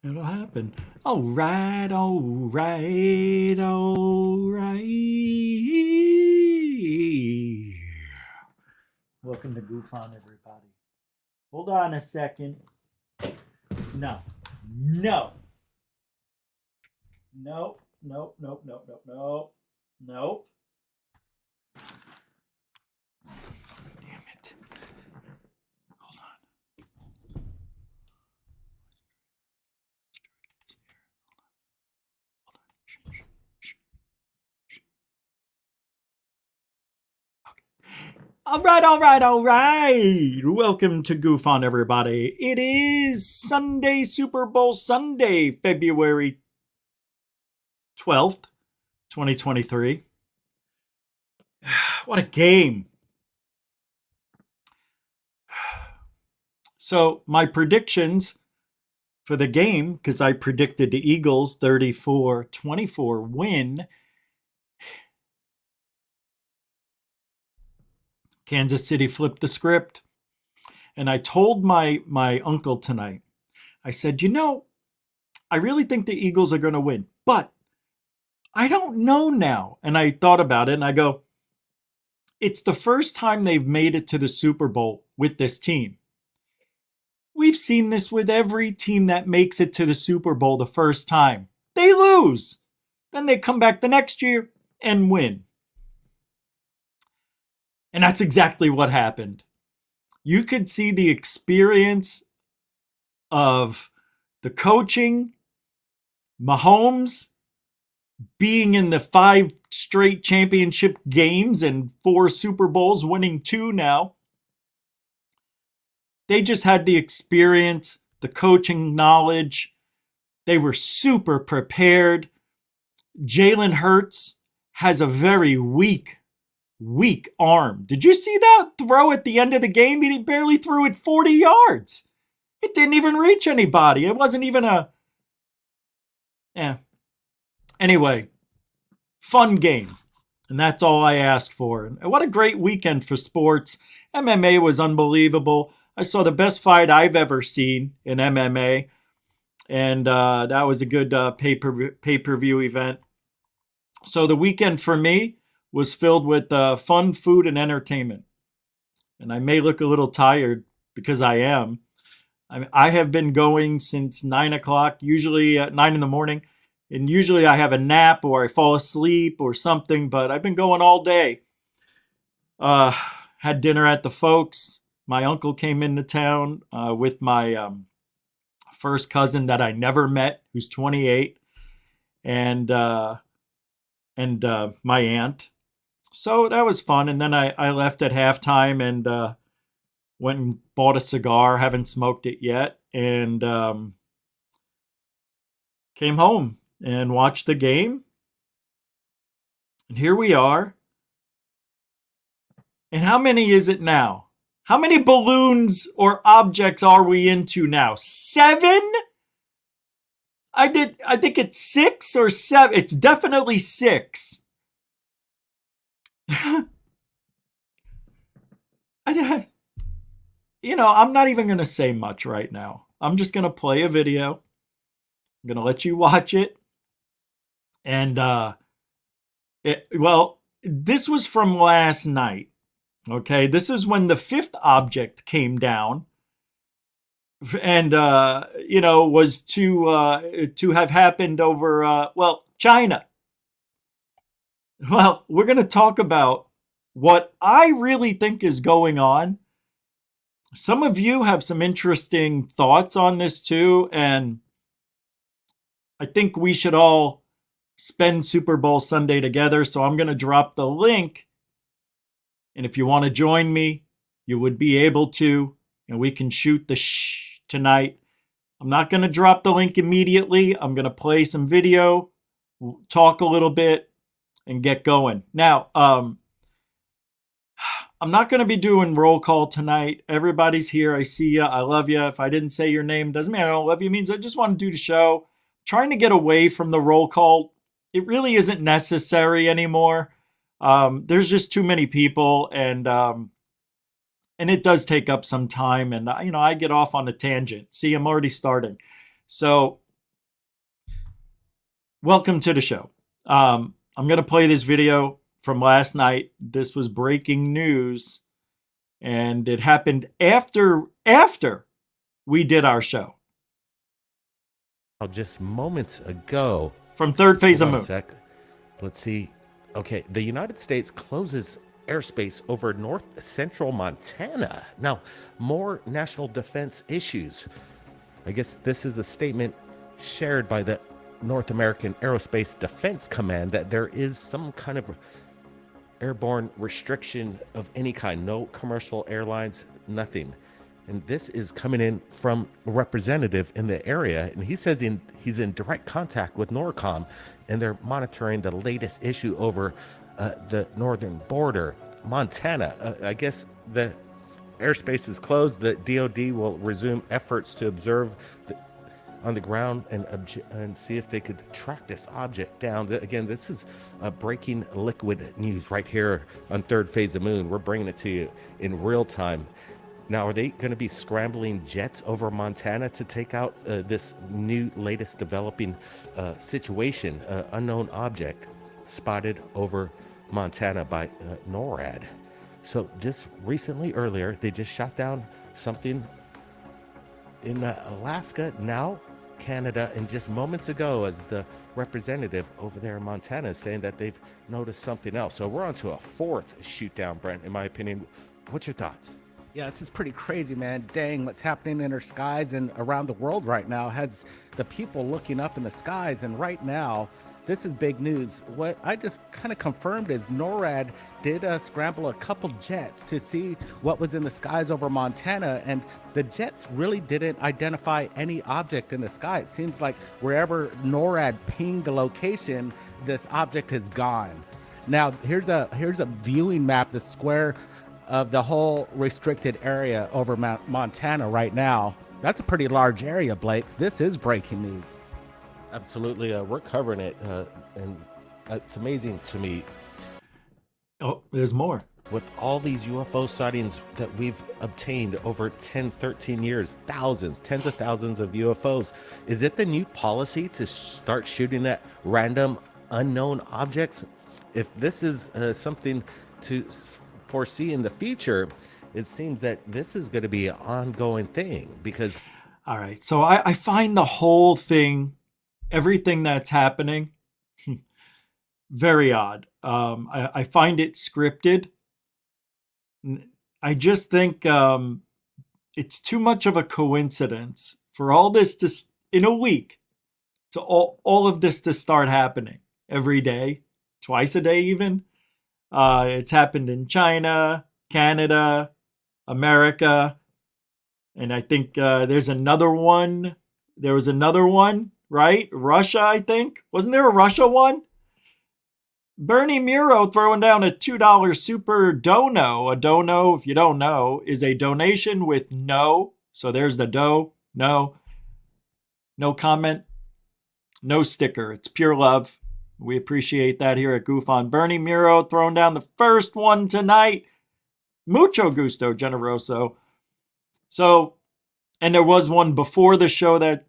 It'll happen. All right, all right, all right. Welcome to Goof On, everybody. Hold on a second. No, no, no, no, no, no, no, no, no. Damn it. Hold on. All right, all right, all right. Welcome to Goof On, everybody. It is Sunday, Super Bowl Sunday, February 12th, 2023. What a game. So, my predictions for the game, because I predicted the Eagles 34-24 win. Kansas City flipped the script. And I told my uncle tonight, I said, I really think the Eagles are going to win, but I don't know now. And I thought about it and I go, it's the first time they've made it to the Super Bowl with this team. We've seen this with every team that makes it to the Super Bowl the first time. They lose. Then they come back the next year and win. And that's exactly what happened. You could see the experience of the coaching, Mahomes being in the 5 straight championship games and 4 Super Bowls, winning 2 now. They just had the experience, the coaching knowledge. They were super prepared. Jalen Hurts has a very weak arm. Did you see that throw at the end of the game? He barely threw it 40 yards. It didn't even reach anybody. It wasn't even a... Anyway, fun game. And that's all I asked for. And what a great weekend for sports. MMA was unbelievable. I saw the best fight I've ever seen in MMA. And that was a good pay-per-view event. So the weekend for me was filled with fun, food, and entertainment. And I may look a little tired because I am. I have been going since 9 o'clock, usually at 9 in the morning. And usually I have a nap or I fall asleep or something, but I've been going all day. Had dinner at the folks. My uncle came into town with my first cousin that I never met, who's 28, and my aunt. So that was fun. And then I left at halftime and went and bought a cigar. Haven't smoked it yet. And came home and watched the game. And here we are. And how many is it now? How many balloons or objects are we into now? 7? I think it's 6 or 7. It's definitely 6. I'm not even going to say much right now. I'm just going to play a video. I'm going to let you watch it. And, this was from last night. Okay, this is when the 5th object came down. And, was to have happened over, China. Well, we're going to talk about what I really think is going on. Some of you have some interesting thoughts on this too, and I think we should all spend Super Bowl Sunday together, so I'm going to drop the link, and if you want to join me, you would be able to, and we can shoot the tonight. I'm not going to drop the link immediately. I'm going to play some video, talk a little bit, and get going. Now, I'm not going to be doing roll call tonight. Everybody's here. I see you. I love you. If I didn't say your name, doesn't mean I don't love you. It means I just want to do the show. Trying to get away from the roll call. It really isn't necessary anymore. There's just too many people, and it does take up some time. And I get off on a tangent. See, I'm already starting. So Welcome to the show. I'm going to play this video from last night. This was breaking news, and it happened after we did our show. Just moments ago. From third phase Hold of on a moon. sec. Let's see. Okay, the United States closes airspace over north central Montana. Now, more national defense issues. I guess this is a statement shared by the North American Aerospace Defense Command that there is some kind of airborne restriction of any kind. No commercial airlines, nothing. And this is coming in from a representative in the area. And he says he's in direct contact with NORCOM, and they're monitoring the latest issue over the northern border. Montana, I guess the airspace is closed. The DoD will resume efforts to observe on the ground and see if they could track this object down. Again, this is breaking liquid news right here on Third Phase of Moon. We're bringing it to you in real time. Now, are they going to be scrambling jets over Montana to take out this new latest developing situation? Unknown object spotted over Montana by NORAD. So just recently, earlier, they just shot down something in Alaska, now Canada, and just moments ago, as the representative over there in Montana is saying that they've noticed something else. So we're on to a fourth shoot down, Brent, in my opinion. What's your thoughts? Yeah, this is pretty crazy, man. Dang, what's happening in our skies and around the world right now has the people looking up in the skies. And right now, this is big news. What I just kind of confirmed is NORAD did scramble a couple jets to see what was in the skies over Montana, and the jets really didn't identify any object in the sky. It seems like wherever NORAD pinged the location, this object is gone. Now, here's a viewing map, the square of the whole restricted area over Montana right now. That's a pretty large area, Blake. This is breaking news. Absolutely. We're covering it, and it's amazing to me. Oh, there's more. With all these UFO sightings that we've obtained over 10, 13 years, thousands, tens of thousands of UFOs, is it the new policy to start shooting at random unknown objects? If this is something to foresee in the future, it seems that this is going to be an ongoing thing because... All right. So I find the whole thing, everything that's happening, very odd. I find it scripted. I just think it's too much of a coincidence for all this to, in a week, to all of this to start happening every day, twice a day even. It's happened in China, Canada, America, and I think there's another one. There was another one, right? Russia, I think. Wasn't there a Russia one? Bernie Muro throwing down a $2 super dono. A dono, if you don't know, is a donation with no. So there's the no comment, no sticker. It's pure love. We appreciate that here at Goof on. Bernie Muro throwing down the first one tonight. Mucho gusto, generoso. So, and there was one before the show that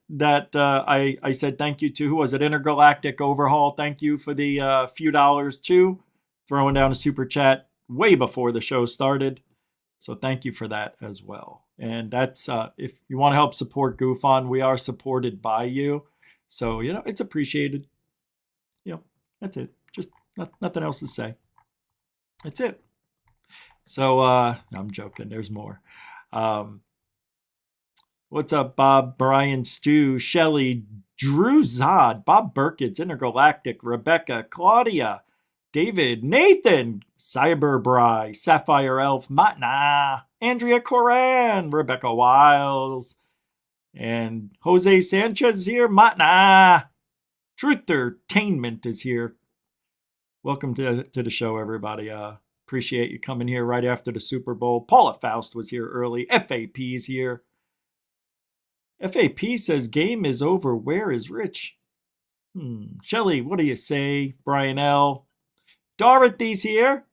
I said thank you to. Who was it? Intergalactic Overhaul. Thank you for the few dollars too. Throwing down a super chat way before the show started. So thank you for that as well. And that's, if you want to help support Goof on, we are supported by you. So, it's appreciated. That's it. Just nothing else to say. That's it. So, I'm joking. There's more. What's up, Bob, Brian, Stu, Shelly, Drew Zod, Bob Perkins, Intergalactic, Rebecca, Claudia, David, Nathan, Cyberbry, Sapphire Elf, Matna, Andrea Coran, Rebecca Wiles, and Jose Sanchez here. Matna. Truthertainment is here. Welcome to the show, everybody. Appreciate you coming here right after the Super Bowl. Paula Faust was here early. FAP's here. FAP says game is over. Where is Rich? Shelly, what do you say? Brian L. Dorothy's here.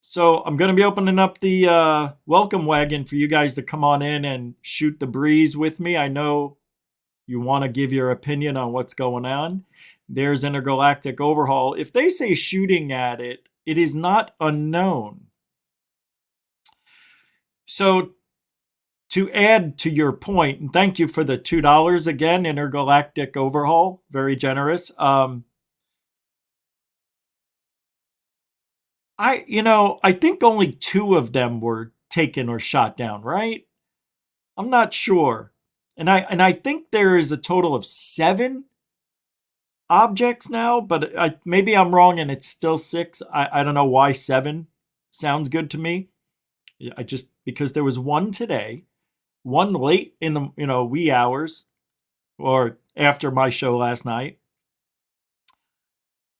So I'm going to be opening up the welcome wagon for you guys to come on in and shoot the breeze with me. I know you want to give your opinion on what's going on, there's Intergalactic Overhaul. If they say shooting at it, it is not unknown. So to add to your point, and thank you for the $2 again, Intergalactic Overhaul, very generous. I think only 2 of them were taken or shot down, right? I'm not sure. And I think there is a total of 7 objects now, but maybe I'm wrong and it's still 6. I don't know why 7 sounds good to me. Because there was 1 today, 1 late in the wee hours or after my show last night.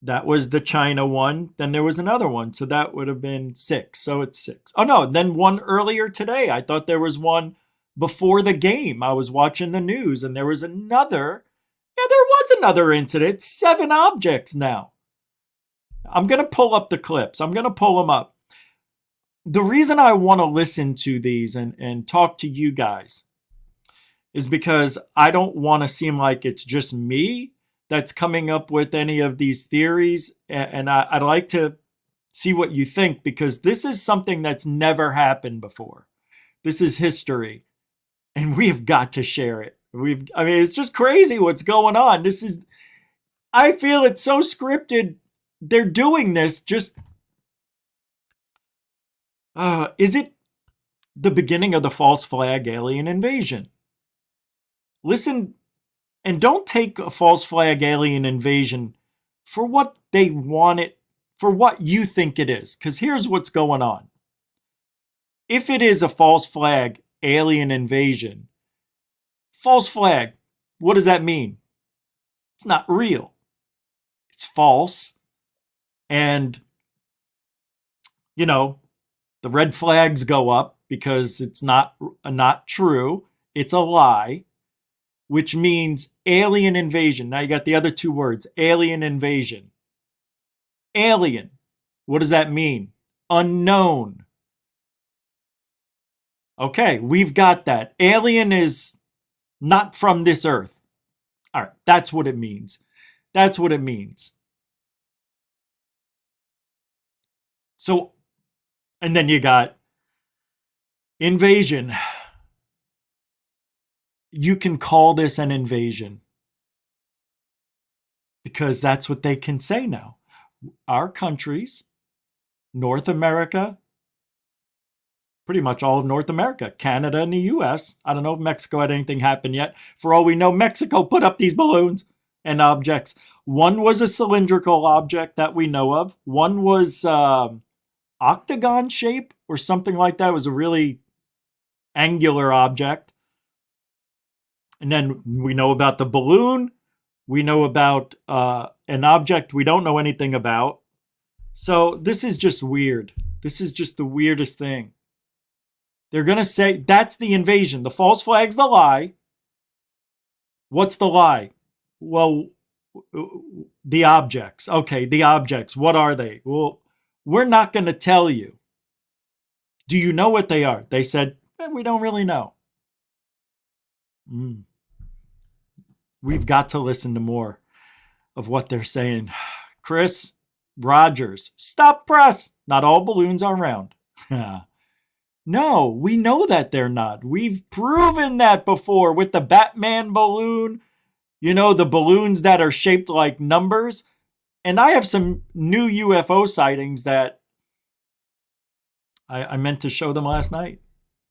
That was the China one. Then there was another one. So that would have been 6. So it's 6. Oh, no. Then 1 earlier today. I thought there was 1 before the game. I was watching the news and there was another. Yeah, there was another incident. 7 objects now. I'm going to pull up the clips. I'm going to pull them up. The reason I want to listen to these and talk to you guys is because I don't want to seem like it's just me that's coming up with any of these theories. And I'd like to see what you think, because this is something that's never happened before. This is history, and we've got to share it. It's just crazy what's going on. I feel it's so scripted. They're doing this just, is it the beginning of the false flag alien invasion? Listen, and don't take a false flag alien invasion for what they want it, for what you think it is. Because here's what's going on. If it is a false flag alien invasion, false flag, what does that mean? It's not real. It's false. And, the red flags go up because it's not true. It's a lie, which means alien invasion. Now you got the other 2 words, alien invasion. Alien. What does that mean? Unknown. Okay, we've got that. Alien is not from this earth. All right, that's what it means. That's what it means. So, and then you got invasion. You can call this an invasion because that's what they can say now. Our countries, North America, pretty much all of North America, Canada and the US. I don't know if Mexico had anything happen yet. For all we know, Mexico put up these balloons and objects. One was a cylindrical object that we know of. One was octagon shape or something like that. It was a really angular object. And then we know about the balloon. We know about an object we don't know anything about. So this is just weird. This is just the weirdest thing. They're going to say that's the invasion. The false flag's the lie. What's the lie? Well, the objects. Okay, the objects. What are they? Well, we're not going to tell you. Do you know what they are? They said, we don't really know. We've got to listen to more of what they're saying. Chris Rogers, stop press. Not all balloons are round. No, we know that they're not. We've proven that before with the Batman balloon. The balloons that are shaped like numbers. And I have some new UFO sightings that I meant to show them last night.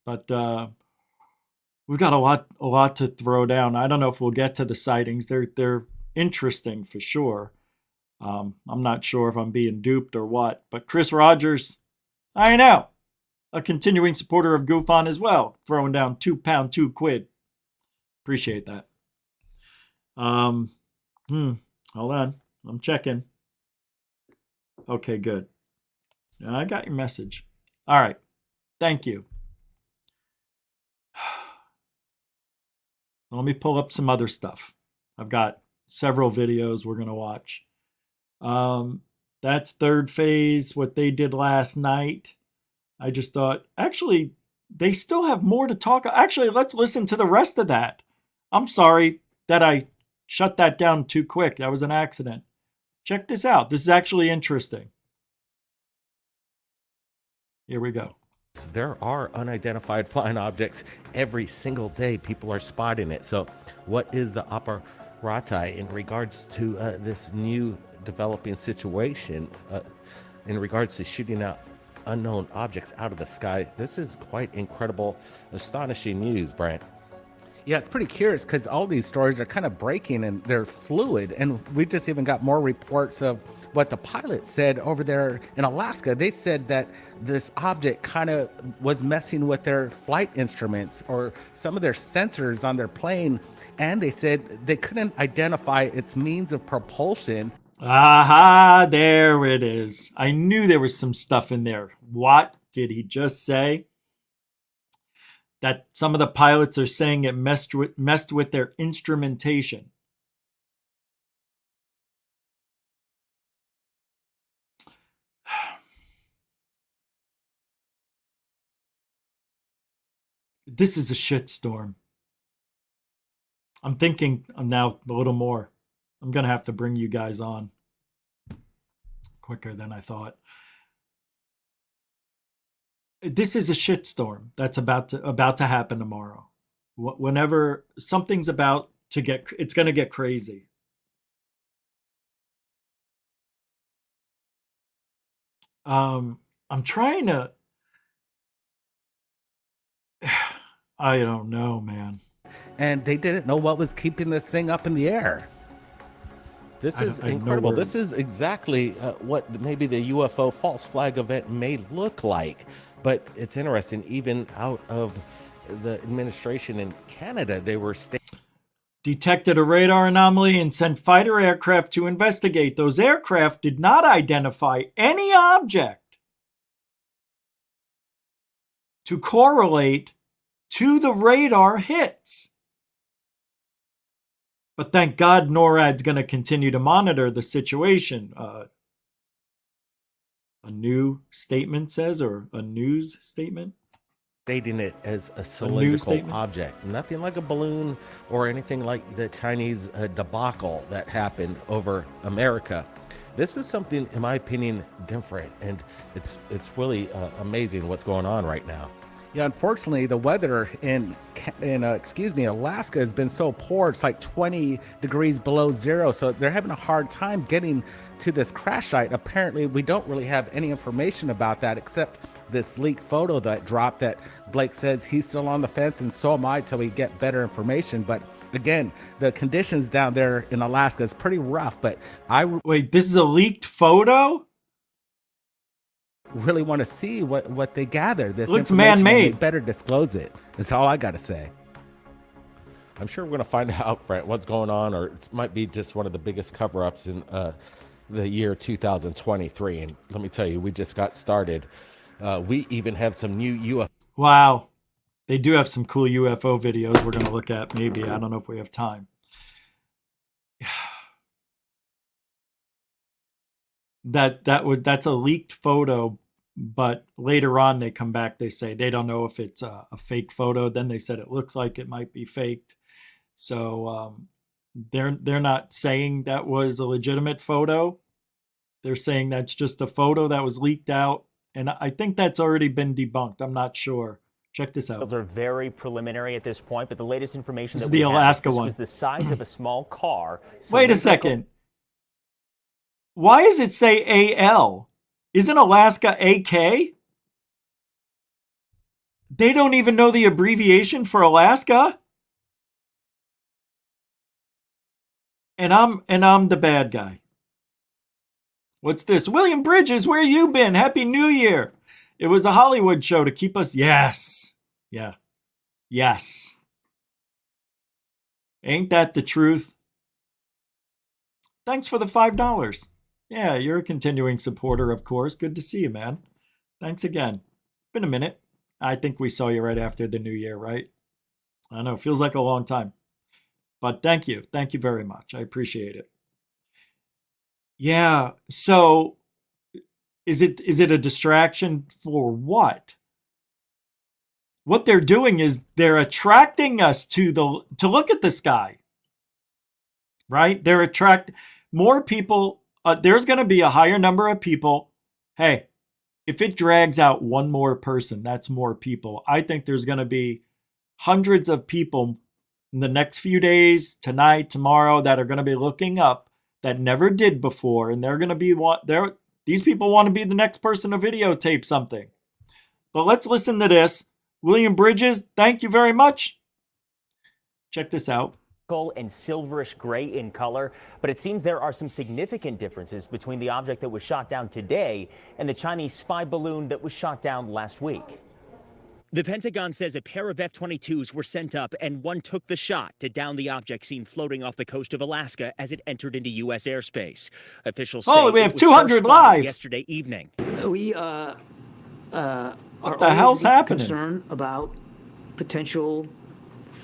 But we've got a lot to throw down. I don't know if we'll get to the sightings. They're interesting for sure. I'm not sure if I'm being duped or what. But Chris Rogers, I know, a continuing supporter of Goof On as well, throwing down £2, £2. Appreciate that. Hold on. I'm checking. Okay, good. I got your message. All right. Thank you. Let me pull up some other stuff. I've got several videos we're going to watch. That's third phase, what they did last night. I just thought, actually, they still have more to talk. Actually, let's listen to the rest of that. I'm sorry. that I shut that down too quick. That was an accident. Check this out. This is actually interesting. Here we go. There are unidentified flying objects every single day. People are spotting it. So what is the operati in regards to this new developing situation in regards to shooting out unknown objects out of the sky? This is quite incredible, astonishing news, Brent. Yeah, it's pretty curious because all these stories are kind of breaking and they're fluid. And we just even got more reports of what the pilot said over there in Alaska. They said that this object kind of was messing with their flight instruments or some of their sensors on their plane. And they said they couldn't identify its means of propulsion. Aha, there it is. I knew there was some stuff in there. What did he just say? That some of the pilots are saying it messed with their instrumentation. This is a shitstorm. I'm thinking now a little more. I'm going to have to bring you guys on quicker than I thought. This is a shitstorm that's about to happen tomorrow. Whenever something's about to get, it's going to get crazy. I'm trying to, I don't know, man. And they didn't know what was keeping this thing up in the air. This is incredible. This is exactly what maybe the UFO false flag event may look like. But it's interesting, even out of the administration in Canada, they were detected a radar anomaly and sent fighter aircraft to investigate. Those aircraft did not identify any object to correlate to the radar hits. But thank God NORAD's going to continue to monitor the situation. A new statement says, or a news statement? Stating it as a cylindrical object. Nothing like a balloon or anything like the Chinese debacle that happened over America. This is something, in my opinion, different. And it's really amazing what's going on right now. Yeah, unfortunately, the weather in Alaska has been so poor. It's like 20 degrees below zero. So they're having a hard time getting to this crash site. Apparently, we don't really have any information about that except this leaked photo that dropped that Blake says he's still on the fence, and so am I till we get better information. But again, the conditions down there in Alaska is pretty rough. But Wait, this is a leaked photo? Really want to see what they gather. This looks man-made. They better disclose it. That's all I got to say. I'm sure we're going to find out, Brent, what's going on, or it might be just one of the biggest cover-ups in the year 2023. And let me tell you, we just got started. We even have some new UFO. Wow. They do have some cool UFO videos we're going to look at maybe. I don't know if we have time. That's a leaked photo, but later on they come back, they say they don't know if it's a fake photo. Then they said it looks like it might be faked. So they're not saying that was a legitimate photo. They're saying that's just a photo that was leaked out, and I think that's already been debunked. I'm not sure. Check this out. Those are very preliminary at this point, but the latest information this is the Alaska one. Was the size of a small car. Wait a second. Why does it say AL? Isn't Alaska AK? They don't even know the abbreviation for Alaska? And I'm the bad guy. What's this? William Bridges, where you been? Happy New Year. It was a Hollywood show to keep us. Yes. Yeah. Yes. Ain't that the truth? Thanks for the $5. Yeah, you're a continuing supporter, of course. Good to see you, man. Thanks again. Been a minute. I think we saw you right after the new year, right? I don't know. Feels like a long time. But thank you. Thank you very much. I appreciate it. Yeah. So is it a distraction for what? What they're doing is they're attracting us to look at the sky. right? They're attract more people. There's going to be a higher number of people. Hey, if it drags out one more person, that's more people. I think there's going to be hundreds of people in the next few days, tonight, tomorrow, that are going to be looking up that never did before, and they're going to be these people want to be the next person to videotape something. But let's listen to this. William Bridges, thank you very much. Check this out. And silverish gray in color, but it seems there are some significant differences between the object that was shot down today and the Chinese spy balloon that was shot down last week. The Pentagon says a pair of F-22s were sent up and one took the shot to down the object seen floating off the coast of Alaska as it entered into U.S. airspace. Officials say we have it was 200 first spotted live yesterday evening. We what the hell's happening? Concerned about potential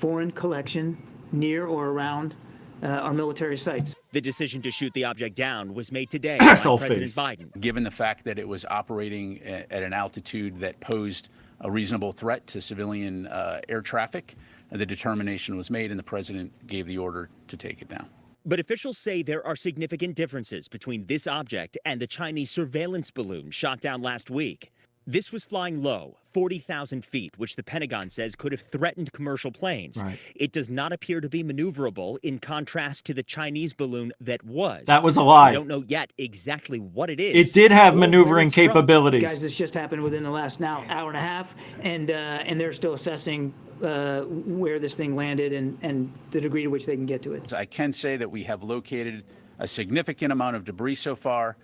foreign collection near or around our military sites. The decision to shoot the object down was made today by President Biden. Given the fact that it was operating at an altitude that posed a reasonable threat to civilian air traffic, the determination was made and the president gave the order to take it down. But officials say there are significant differences between this object and the Chinese surveillance balloon shot down last week. This was flying low, 40,000 feet, which the Pentagon says could have threatened commercial planes. Right. It does not appear to be maneuverable in contrast to the Chinese balloon that was. That was a lie. We don't know yet exactly what it is. It did have or maneuvering where it's from. capabilities. Guys, this just happened within the last hour and a half, and they're still assessing where this thing landed and the degree to which they can get to it. I can say that we have located a significant amount of debris so far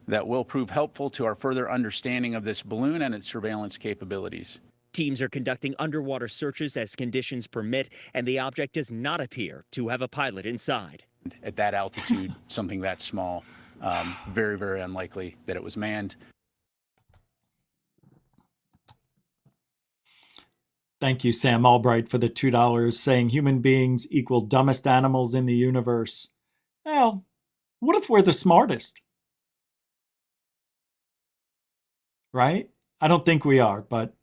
that will prove helpful to our further understanding of this balloon and its surveillance capabilities. Teams are conducting underwater searches as conditions permit, and the object does not appear to have a pilot inside. At that altitude, something that small, very, very unlikely that it was manned. Thank you, Sam Albright, for the $2, saying human beings equal dumbest animals in the universe. Well, what if we're the smartest? Right? I don't think we are, but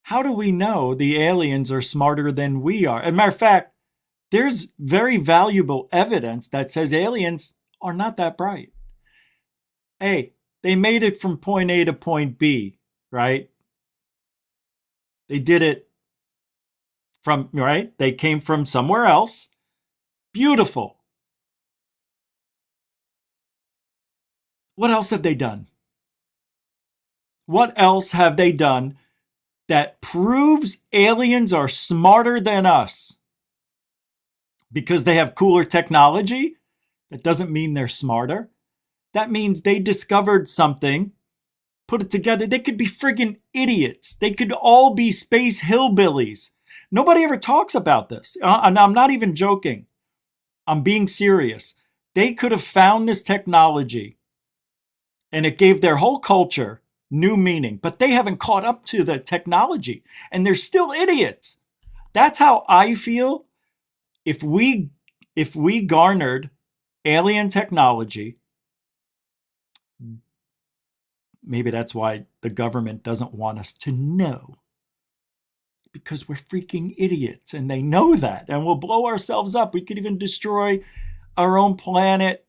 how do we know the aliens are smarter than we are? As a matter of fact, there's very valuable evidence that says aliens are not that bright. Hey, they made it from point A to point B, right? They did it from, right? They came from somewhere else. Beautiful. What else have they done? What else have they done that proves aliens are smarter than us? Because they have cooler technology? That doesn't mean they're smarter. That means they discovered something, put it together. They could be friggin' idiots. They could all be space hillbillies. Nobody ever talks about this. And I'm not even joking. I'm being serious. They could have found this technology and it gave their whole culture new meaning, but they haven't caught up to the technology and they're still idiots. That's how I feel. If we garnered alien technology, maybe that's why the government doesn't want us to know, because we're freaking idiots and they know that, and we'll blow ourselves up. We could even destroy our own planet.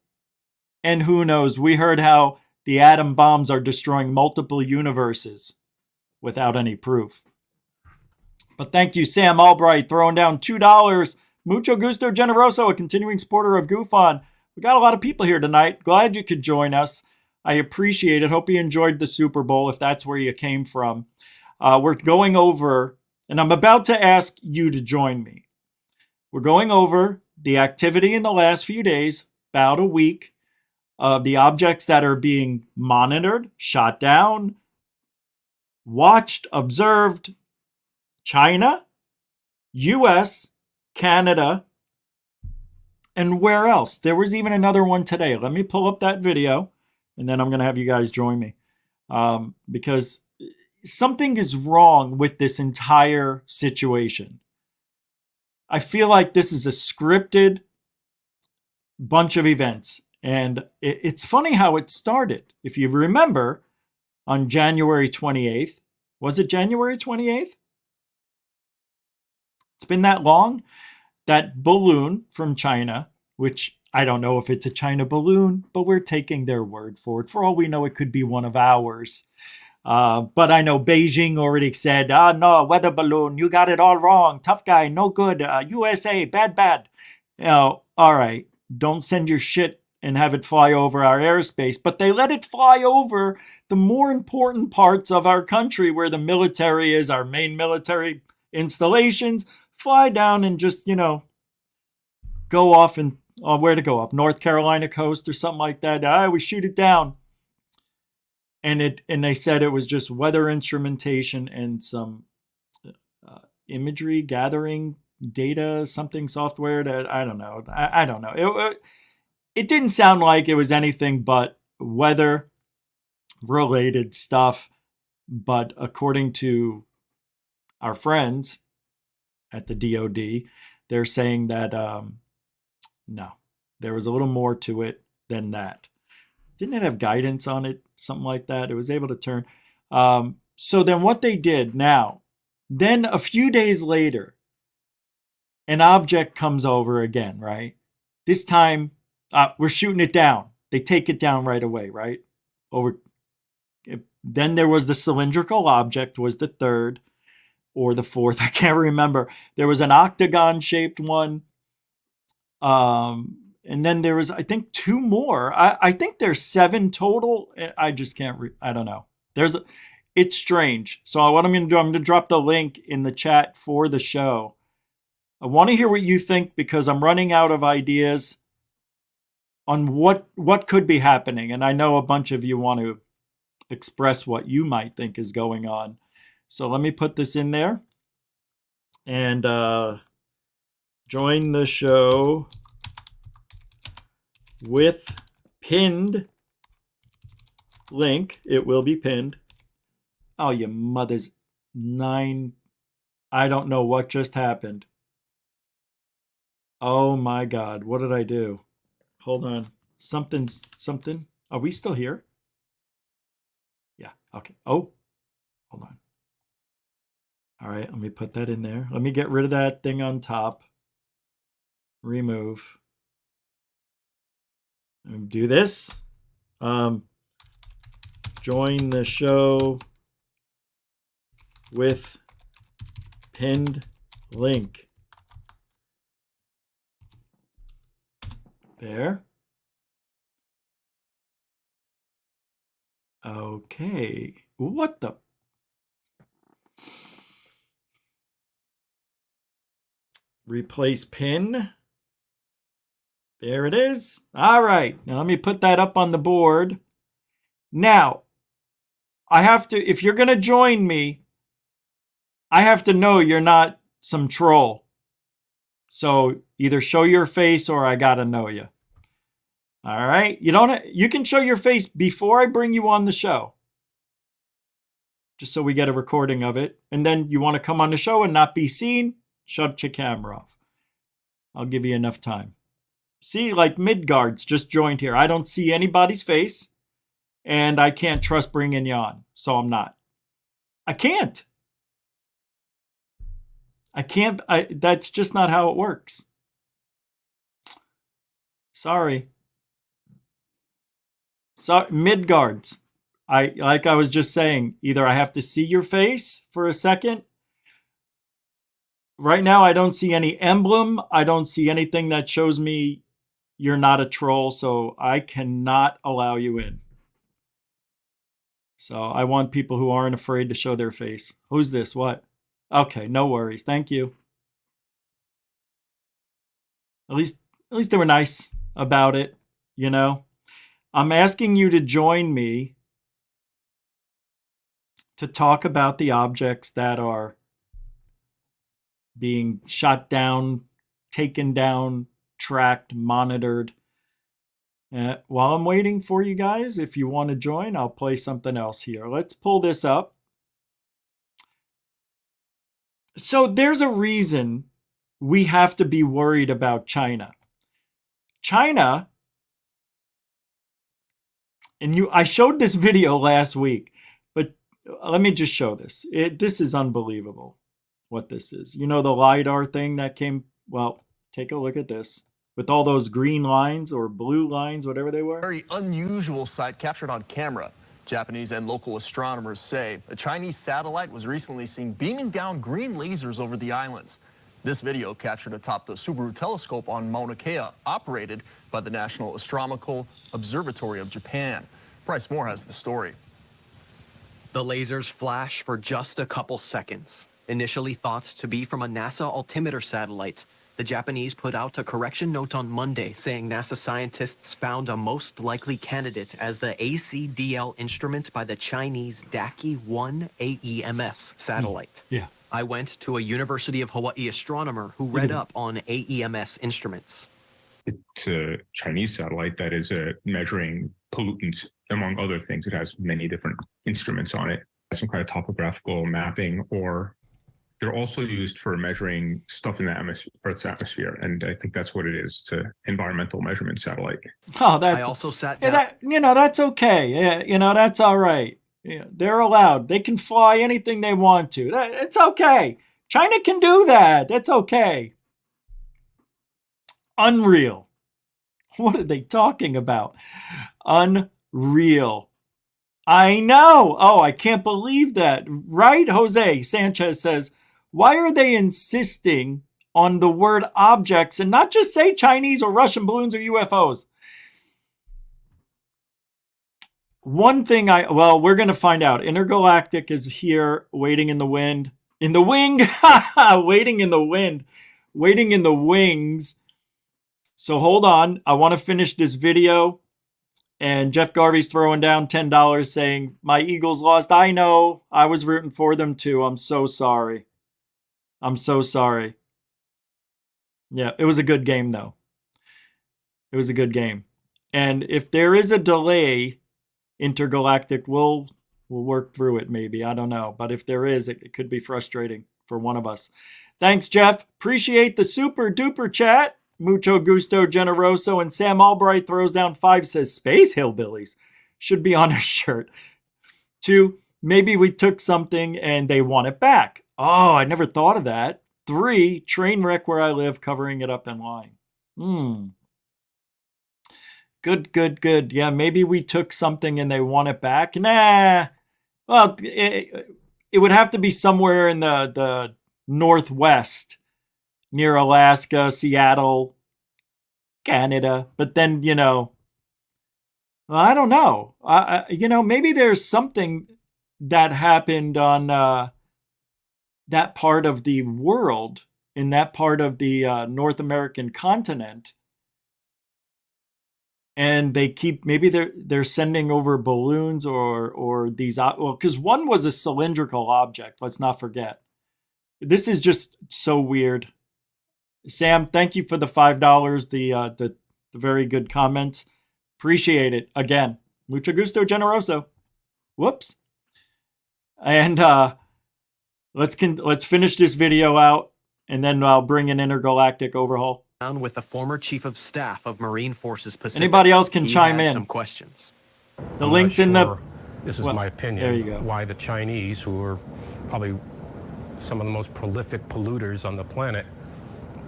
And who knows? We heard how the atom bombs are destroying multiple universes without any proof. But thank you, Sam Albright, throwing down $2. Mucho gusto generoso, a continuing supporter of Goof On. We got a lot of people here tonight. Glad you could join us. I appreciate it. Hope you enjoyed the Super Bowl, if that's where you came from. We're going over, and I'm about to ask you to join me. We're going over the activity in the last few days, about a week, of the objects that are being monitored, shot down, watched, observed. China, US, Canada, and where else? There was even another one today. Let me pull up that video, and then I'm going to have you guys join me. Because something is wrong with this entire situation. I feel like this is a scripted bunch of events. And it's funny how it started. If you remember, on January 28th, was it January 28th? It's been that long. That balloon from China, which I don't know if it's a China balloon, but we're taking their word for it. For all we know, it could be one of ours. But I know Beijing already said, no, weather balloon, you got it all wrong. Tough guy, no good. USA, bad. All right, don't send your shit and have it fly over our airspace. But they let it fly over the more important parts of our country where the military is, our main military installations, fly down and just, go off and where to go off? North Carolina coast or something like that. We shoot it down. And they said it was just weather instrumentation and some imagery gathering data, something software that I don't know. I don't know. It didn't sound like it was anything but weather related stuff. But according to our friends at the DoD, they're saying that no, there was a little more to it than that. Didn't it have guidance on it? Something like that. It was able to turn. So then what they did now, then a few days later, an object comes over again, right? This time, we're shooting it down. They take it down right away, right? Then there was the cylindrical object, was the third or the fourth. I can't remember. There was an octagon-shaped one. And then there was, I think, 2 more. I think there's 7 total. I just can't, I don't know. It's strange. So what I'm going to do, I'm going to drop the link in the chat for the show. I want to hear what you think because I'm running out of ideas on what could be happening. And I know a bunch of you want to express what you might think is going on. So let me put this in there and join the show with pinned link. It will be pinned. Oh, you mother's 9. I don't know what just happened. Oh my God. What did I do? Hold on. Something. Are we still here? Yeah. Okay. Oh, hold on. All right. Let me put that in there. Let me get rid of that thing on top. Remove. And do this. Join the show with pinned link. There. Okay. What the? Replace pin. There it is. All right. Now let me put that up on the board. Now, I have to, if you're going to join me, I have to know you're not some troll. So either show your face or I got to know you. All right. You can show your face before I bring you on the show. Just so we get a recording of it. And then you want to come on the show and not be seen, shut your camera off. I'll give you enough time. See, like Midgard's just joined here. I don't see anybody's face and I can't trust bringing you on. So I'm not. I can't. That's just not how it works. Sorry. So Midgard's. Like I was just saying, either I have to see your face for a second. Right now, I don't see any emblem. I don't see anything that shows me you're not a troll, so I cannot allow you in. So I want people who aren't afraid to show their face. Who's this? What? Okay, no worries. Thank you. At least they were nice about it, you know. I'm asking you to join me to talk about the objects that are being shot down, taken down, tracked, monitored. While I'm waiting for you guys, if you want to join, I'll play something else here. Let's pull this up. So there's a reason we have to be worried about China. China, and I showed this video last week, but let me just show this. This is unbelievable what this is. You know the LiDAR thing that came, well, take a look at this. with all those green lines or blue lines, whatever they were. Very unusual sight captured on camera. Japanese and local astronomers say a Chinese satellite was recently seen beaming down green lasers over the islands. This video captured atop the Subaru telescope on Mauna Kea, operated by the National Astronomical Observatory of Japan. Bryce Moore has the story. The lasers flash for just a couple seconds. Initially thought to be from a NASA altimeter satellite, the Japanese put out a correction note on Monday saying NASA scientists found a most likely candidate as the ACDL instrument by the Chinese Daki-1 AEMS satellite. Yeah. I went to a University of Hawaii astronomer who read up on AEMS instruments. It's a Chinese satellite that is measuring pollutants, among other things. It has many different instruments on it, some kind of topographical mapping, or they're also used for measuring stuff in the Earth's atmosphere. And I think that's what it is. It's an environmental measurement satellite. Oh, that's, I also sat yeah, down. that's okay. Yeah, that's all right. Yeah, they're allowed. They can fly anything they want to. It's okay. China can do that. That's okay. Unreal. What are they talking about? Unreal. I know. Oh, I can't believe that. Right? Jose Sanchez says, why are they insisting on the word objects and not just say Chinese or Russian balloons or UFOs? One thing we're going to find out. Intergalactic is here waiting in the wind. In the wing. Waiting in the wind. Waiting in the wings. So hold on. I want to finish this video. And Jeff Garvey's throwing down $10 saying, my Eagles lost. I know. I was rooting for them too. I'm so sorry. I'm so sorry. Yeah, it was a good game though. It was a good game. And if there is a delay, Intergalactic will work through it maybe. I don't know. But if there is, it could be frustrating for one of us. Thanks, Jeff. Appreciate the super duper chat. Mucho gusto generoso. And Sam Albright throws down 5, says Space Hillbillies should be on a shirt. 2, maybe we took something and they want it back. Oh, I never thought of that. 3, train wreck where I live, covering it up and lying. Good. Yeah, maybe we took something and they want it back. Nah. Well, it would have to be somewhere in the Northwest, near Alaska, Seattle, Canada. But then, I don't know. Maybe there's something that happened on that part of the world, in that part of the North American continent. And they keep, maybe they're sending over balloons or these, because one was a cylindrical object. Let's not forget. This is just so weird. Sam, thank you for the $5. The very good comments. Appreciate it. Again, mucho gusto generoso. Whoops. And let's finish this video out, and then I'll bring in Intergalactic Overhaul. With the former chief of staff of Marine Forces Pacific. Anybody else can chime in. Some questions. The link's in the. This is my opinion. There you go. Why the Chinese, who are probably some of the most prolific polluters on the planet,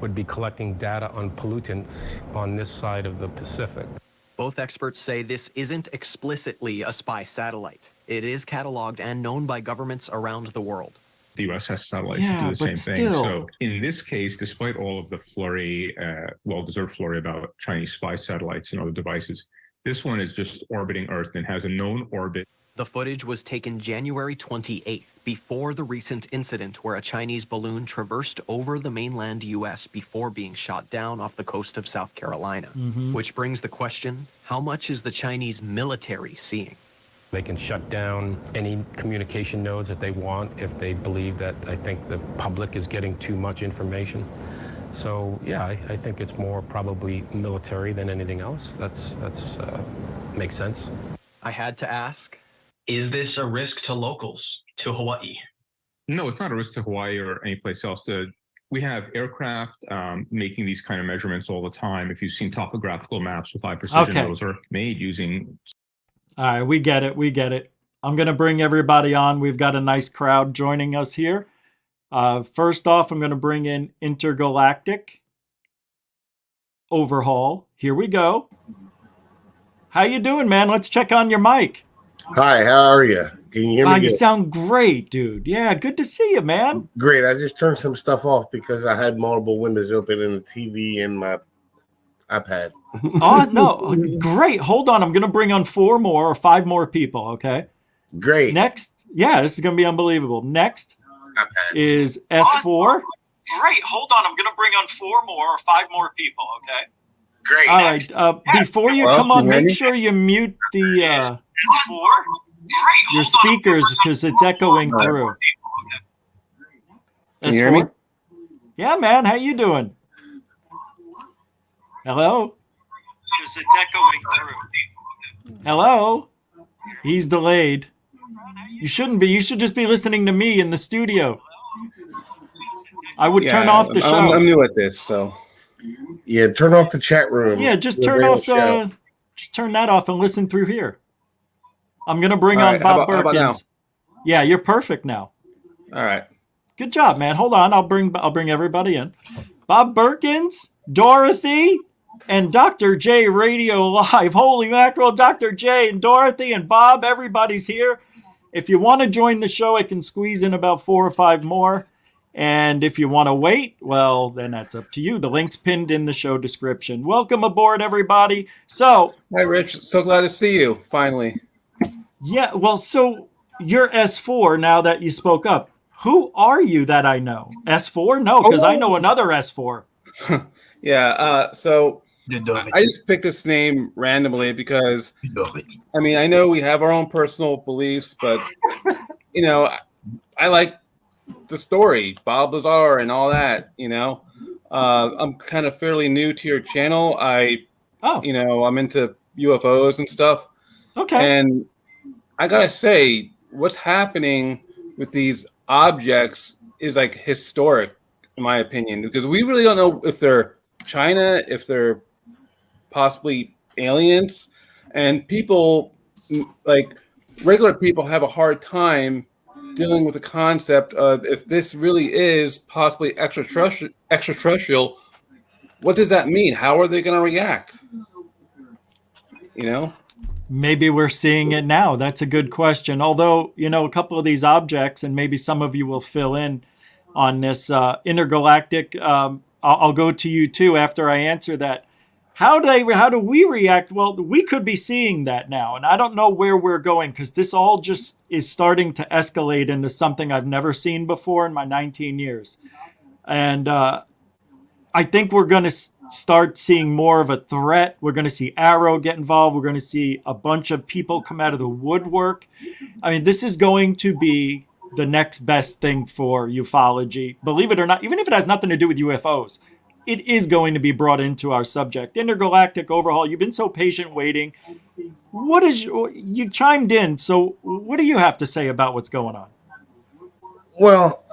would be collecting data on pollutants on this side of the Pacific. Both experts say this isn't explicitly a spy satellite. It is cataloged and known by governments around the world. The U.S. has satellites that do the same thing. So in this case, despite all of the flurry, well-deserved flurry about Chinese spy satellites and other devices, this one is just orbiting Earth and has a known orbit. The footage was taken January 28th, before the recent incident where a Chinese balloon traversed over the mainland U.S. before being shot down off the coast of South Carolina. Which brings the question, how much is the Chinese military seeing? They can shut down any communication nodes that they want if they believe that, I think, the public is getting too much information. So, yeah, I think it's more probably military than anything else. That's makes sense. I had to ask, is this a risk to locals, to Hawaii? No, it's not a risk to Hawaii or any place else. We have aircraft making these kind of measurements all the time. If you've seen topographical maps with high precision, those are made using... All right, we get it. I'm going to bring everybody on. We've got a nice crowd joining us here. First off, I'm going to bring in Intergalactic. Overhaul. Here we go. How you doing, man? Let's check on your mic. Hi, how are you? Can you hear me? Wow, you good? sound great, dude. Yeah, good to see you, man. Great. I just turned some stuff off because I had multiple windows open in the TV and my iPad. Oh, no. Great. Hold on. I'm going to bring on 4 more or 5 more people, okay? Great. Next. Yeah, this is going to be unbelievable. Next is S4. Great. Hold on. I'm going to bring on 4 more or 5 more people, okay? Great. All right. Before you come on, make sure you mute the S4. your speakers because it's echoing through. Can you hear me? Yeah, man. How you doing? Hello? Because it's echoing through. Hello? He's delayed. You shouldn't be. You should just be listening to me in the studio. I would turn off the show. I'm new at this, so. Yeah, turn off the chat room. Yeah, just turn off just turn that off and listen through here. I'm gonna bring on Bob Perkins. How about now? Yeah, you're perfect now. All right. Good job, man. Hold on, I'll bring everybody in. Bob Perkins, Dorothy, and Dr. J Radio Live. Holy mackerel, Dr. J and Dorothy and Bob, everybody's here. If you want to join the show, I can squeeze in about 4 or 5 more. And if you want to wait, well, then that's up to you. The link's pinned in the show description. Welcome aboard, everybody. So, hi, Rich. So glad to see you, finally. Yeah, well, so you're S4 now that you spoke up. Who are you that I know? S4? No, because I know another S4. Yeah, so I just picked this name randomly because, I mean, I know we have our own personal beliefs, but, you know, I like the story, Bob Lazar and all that, you know. I'm kind of fairly new to your channel. You know, I'm into UFOs and stuff. Okay. And I gotta say, what's happening with these objects is like historic, in my opinion, because we really don't know if they're China, if they're possibly aliens, and people, like regular people, have a hard time dealing with the concept of if this really is possibly extraterrestrial, what does that mean? How are they going to react? You know? Maybe we're seeing it now. That's a good question. Although, you know, a couple of these objects, and maybe some of you will fill in on this intergalactic. I'll go to you too after I answer that. How do we react? Well, we could be seeing that now, and I don't know where we're going because this all just is starting to escalate into something I've never seen before in my 19 years. And I think we're going to start seeing more of a threat. We're going to see Arrow get involved. We're going to see a bunch of people come out of the woodwork. I mean, this is going to be the next best thing for ufology. Believe it or not, even if it has nothing to do with UFOs, it is going to be brought into our subject. Intergalactic Overhaul, you've been so patient waiting. You chimed in, so what do you have to say about what's going on? Well,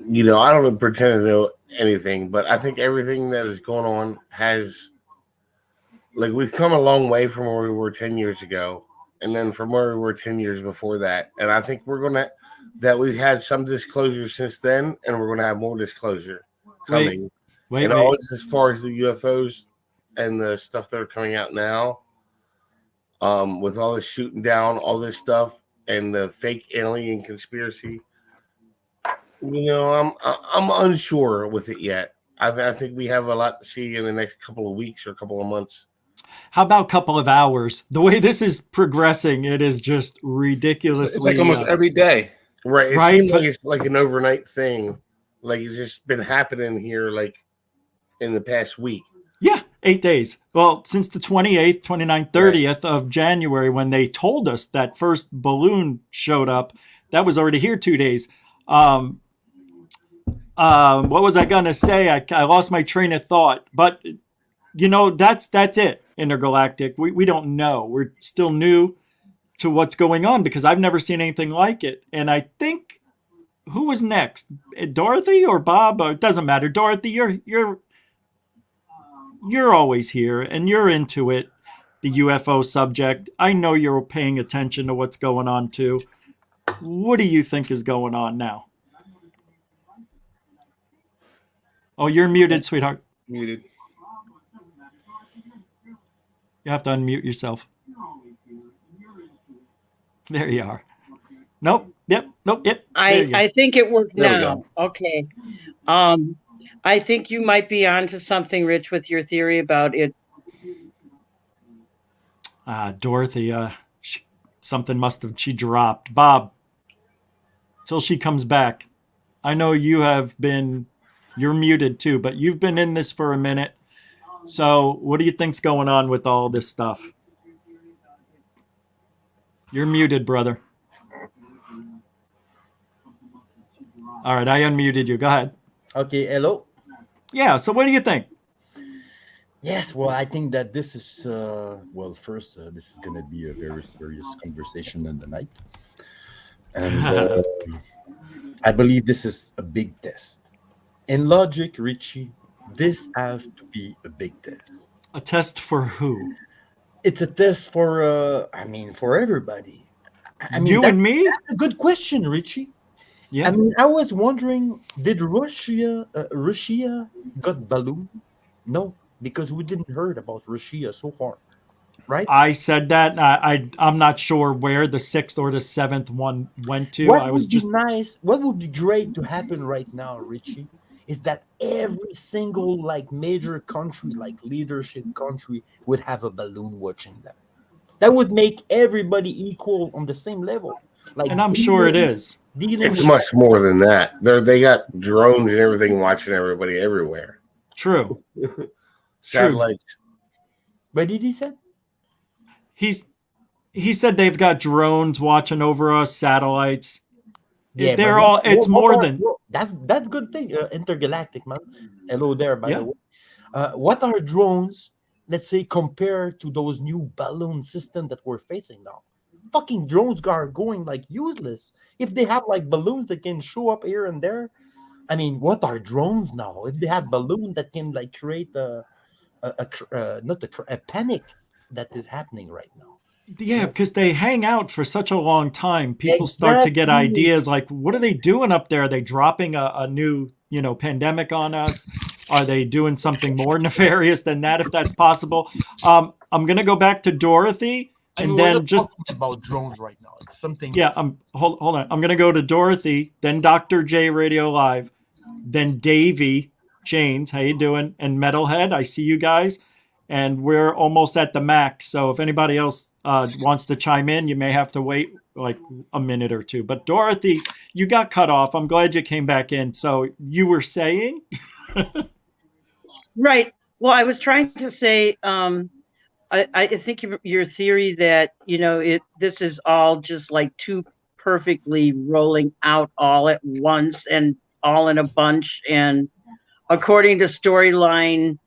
you know, I don't pretend to know anything, but I think everything that is going on has, like, we've come a long way from where we were 10 years ago, and then from where we were 10 years before that. And I think we've had some disclosure since then, and we're going to have more disclosure coming. Wait. Always as far as the UFOs and the stuff that are coming out now, with all this shooting down, all this stuff, and the fake alien conspiracy. You know, I'm unsure with it yet. I think we have a lot to see in the next couple of weeks or a couple of months. How about a couple of hours? The way this is progressing, it is just ridiculously. It's like almost every day. Right. It seems like it's like an overnight thing. Like it's just been happening here, like in the past week. Yeah, 8 days. Well, since the 28th, 29th, 30th of January, when they told us that first balloon showed up, that was already here 2 days. What was I going to say? I lost my train of thought. But, you know, that's it, Intergalactic. We don't know. We're still new to what's going on because I've never seen anything like it. And I think, who was next? Dorothy or Bob? It doesn't matter. Dorothy, you're always here and you're into it, the UFO subject. I know you're paying attention to what's going on too. What do you think is going on now? Oh, you're muted, sweetheart. Muted. You have to unmute yourself. There you are. Nope. Yep. Nope. Yep. There you go. I think it worked There we now. Okay. I think you might be onto something, Rich, with your theory about it. Dorothy, something she dropped. Bob, till she comes back. I know you're muted too, but you've been in this for a minute. So what do you think's going on with all this stuff? You're muted, brother. All right, I unmuted you. Go ahead. Okay, hello. Yeah, so what do you think? Yes, well, I think that this is, first, this is going to be a very serious conversation in the night. And I believe this is a big test. In logic, Richie, this has to be a big test. A test for who? It's a test for, for everybody. You and me? That's a good question, Richie. Yeah. I mean, I was wondering, did Russia got balloon? No, because we didn't heard about Russia so far, right? I said that. I'm not sure where the 6th or the 7th one went to. What would be nice, what would be great to happen right now, Richie, is that every single major country, leadership country, would have a balloon watching them. That would make everybody equal on the same level. And I'm sure it is. It's much more than that. They got drones and everything watching everybody everywhere. True. Satellites. What did he say? He said they've got drones watching over us, satellites. Yeah, they're all. It's more than that's good thing. Intergalactic, man. Hello there, by the way. What are drones? Let's say compared to those new balloon systems that we're facing now. Fucking drones are going useless. If they have balloons that can show up here and there, I mean, what are drones now? If they had balloons that can create a panic that is happening right now. Yeah, because they hang out for such a long time. People start to get ideas what are they doing up there? Are they dropping a new, pandemic on us? Are they doing something more nefarious than that, if that's possible? I'm going to go back to Dorothy. And then just about drones right now. It's something. Yeah, hold on. I'm gonna go to Dorothy, then Dr. J Radio Live, then Davey, James, how you doing? And Metalhead, I see you guys, and we're almost at the max. So if anybody else wants to chime in, you may have to wait a minute or two. But Dorothy, you got cut off. I'm glad you came back in. So you were saying? Right. Well, I was trying to say. I think your theory that this is all just too perfectly rolling out all at once and all in a bunch, and according to storyline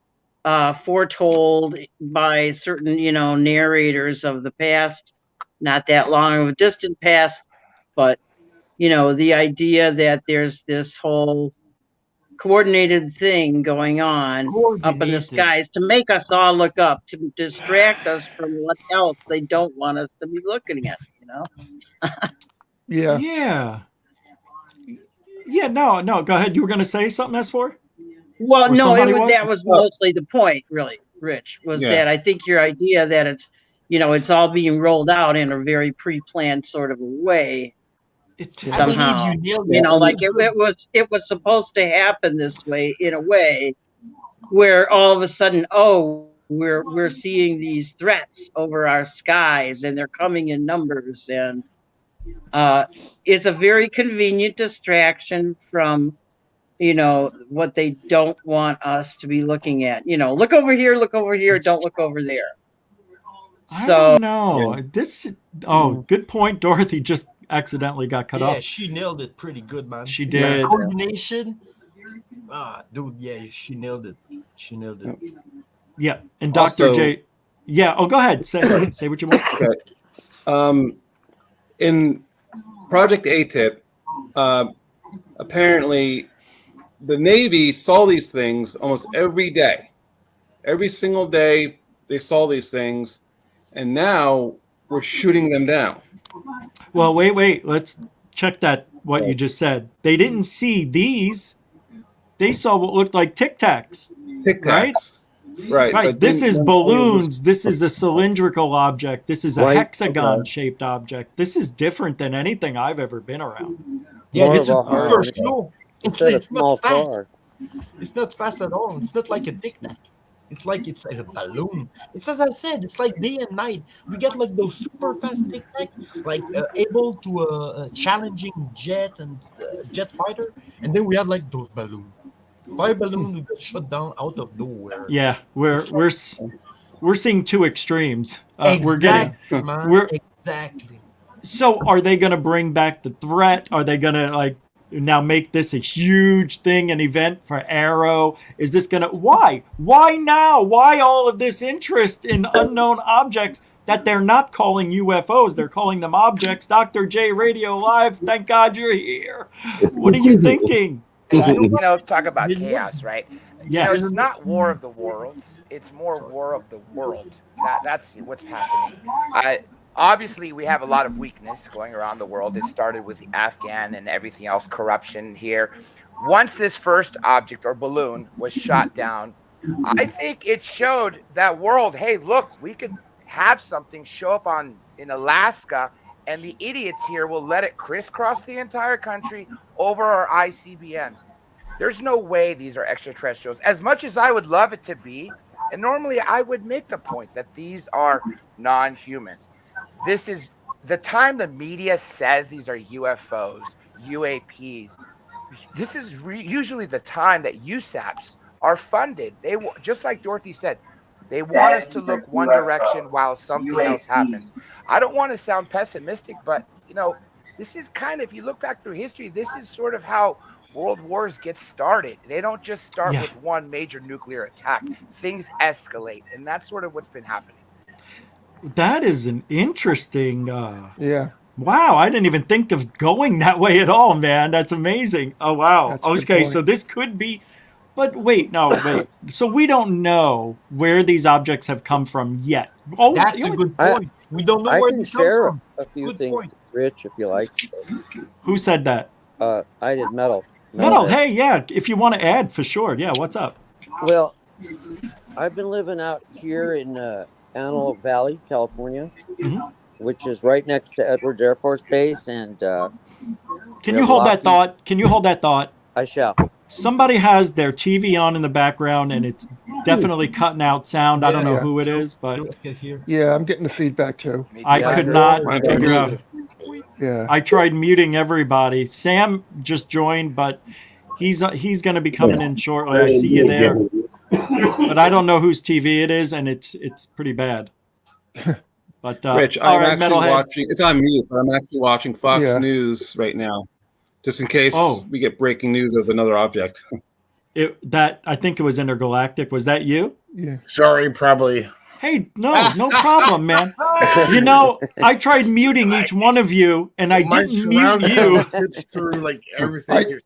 foretold by certain narrators of the past, not that long of a distant past, but the idea that there's this whole coordinated thing going on up in the skies to make us all look up, to distract us from what else they don't want us to be looking at, Yeah. No, go ahead. You were going to say something, S4? Well, no, that was mostly the point, really, Rich, was that I think your idea that it's, it's all being rolled out in a very pre-planned sort of a way. Somehow, it was supposed to happen this way, in a way where all of a sudden, we're seeing these threats over our skies and they're coming in numbers, and it's a very convenient distraction from what they don't want us to be looking at. Look over here, don't look over there. I don't know. Good point. Dorothy just accidentally got cut off. Yeah, she nailed it pretty good, man. She did. Coordination. Dude, yeah, she nailed it. Yeah, and Dr. J. Yeah. Oh, go ahead. Say what you want. Okay. In Project ATIP, apparently, the Navy saw these things almost every day. Every single day, they saw these things, and now we're shooting them down. Well, wait. Let's check what you just said. They didn't see these. They saw what looked like Tic Tacs. Tic Tacs. Right? Right. Right. but This didn't is them say it was- balloons. This is a cylindrical object. This is a Right, hexagon-shaped object. This is different than anything I've ever been around. Yeah, More this is of a hard super one. slow. Instead of It's small not fast. car. It's not fast at all. It's not like a tic tac. It's like a balloon. It's as I said. It's like day and night. We get like those super fast tic tac, like able to challenging jet and jet fighter, and then we have like those balloons. Fire balloon who got shut down out of nowhere. Yeah, we're seeing two extremes. Exactly, man. Exactly. So are they going to bring back the threat? Are they going to like now make this a huge thing, an event for Arrow? Is this going to why now? Why all of this interest in unknown objects that they're not calling UFOs? They're calling them objects. Dr. J Radio Live. Thank God you're here. What are you thinking? Talk about chaos, right? Yes. It's not War of the Worlds. It's more War of the World. That's what's happening. Obviously, we have a lot of weakness going around the world. It started with the Afghan and everything else, corruption here. Once this first object or balloon was shot down, I think it showed that world, hey, look, we could have something show up in Alaska, and the idiots here will let it crisscross the entire country over our ICBMs. There's no way these are extraterrestrials. As much as I would love it to be, and normally I would make the point that these are non-humans. This is the time the media says these are UFOs, UAPs. This is usually the time that USAPs are funded. They just like Dorothy said, they want us to look one direction while something else happens. I don't want to sound pessimistic, but this is kind of, if you look back through history, this is sort of how world wars get started. They don't just start with one major nuclear attack. Things escalate, and that's sort of what's been happening. That is an interesting wow, I didn't even think of going that way at all, man. That's amazing. Oh wow. Okay, so this could be, but wait. So we don't know where these objects have come from yet. Oh, that's a good point. We don't know I where can they come share from. a few Good things, point. Rich, if you like. Who said that? I did Metal. Metal. Hey, yeah. If you want to add, for sure. Yeah. What's up? Well, I've been living out here in Antelope Valley, California, which is right next to Edwards Air Force Base. And can you hold that thought? Can you hold that thought? I shall. Somebody has their TV on in the background, and it's definitely cutting out sound. I don't know who it is, but yeah, I'm getting the feedback too. I could not figure out. Yeah, I tried muting everybody. Sam just joined, but he's going to be coming in shortly. I see you there, but I don't know whose TV it is, and it's pretty bad. But Rich, I'm actually watching. It's on mute, but I'm actually watching Fox News right now, just in case we get breaking news of another object. I think it was Intergalactic. Was that you? Yeah. Sorry, probably. Hey, no problem, man. I tried muting each one of you, and I didn't mute you. Through like everything.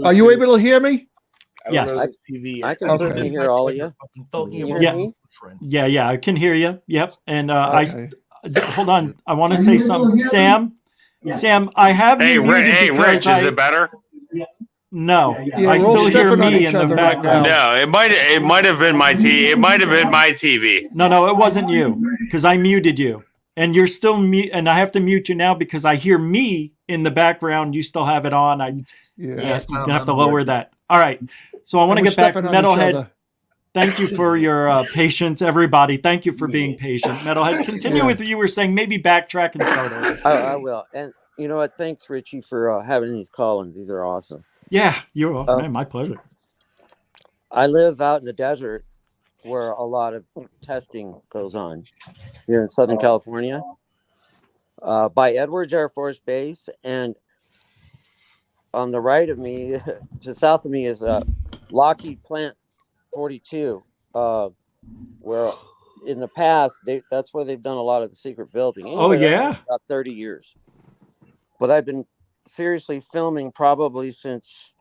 Are you able to hear me? Yes. I can certainly hear all of you. Yeah, I can hear you. Yep. And hold on. I want to say something. Sam, I have you muted because Rich, is it better? No, I still hear me in the background. No, it might have been my TV. It might have been my TV. No, it wasn't you because I muted you, and you're still mute, and I have to mute you now because I hear me in the background. You still have it on. You're gonna have to lower that. All right. So I want to get back. Metalhead, thank you for your patience, everybody. Thank you for being patient. Metalhead, continue with what you were saying. Maybe backtrack and start over. I will. And you know what? Thanks, Richie, for having these call-ins. These are awesome. Yeah, you're man, my pleasure. I live out in the desert where a lot of testing goes on here in Southern California by Edwards Air Force Base. And on the right of me, to south of me, is Lockheed Plant 42, where in the past, that's where they've done a lot of the secret building. Anyway, about 30 years. But I've been seriously filming probably since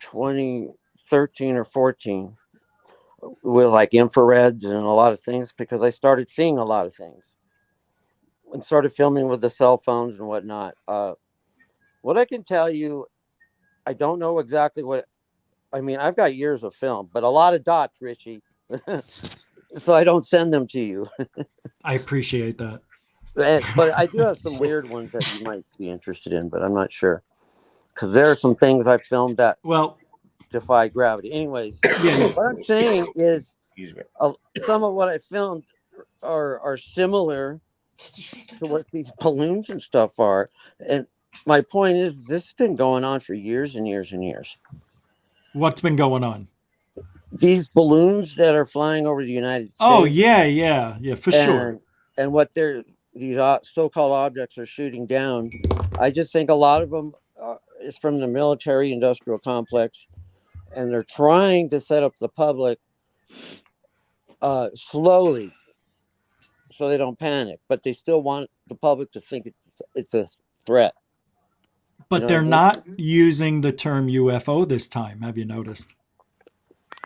2013 or 14 with like infrareds and a lot of things because I started seeing a lot of things and started filming with the cell phones and whatnot. What I can tell you, I don't know exactly what, I mean, I've got years of film, but a lot of dots, Richie, so I don't send them to you. I appreciate that. But I do have some weird ones that you might be interested in, but I'm not sure. Because there are some things I filmed that defy gravity. Anyways, what I'm saying is some of what I filmed are similar to what these balloons and stuff are. And my point is, this has been going on for years and years and years. What's been going on? These balloons that are flying over the United States. Oh, yeah, for sure. And what these so-called objects are shooting down, I just think a lot of them is from the military-industrial complex, and they're trying to set up the public slowly so they don't panic, but they still want the public to think it's a threat. But they're not using the term UFO this time. Have you noticed?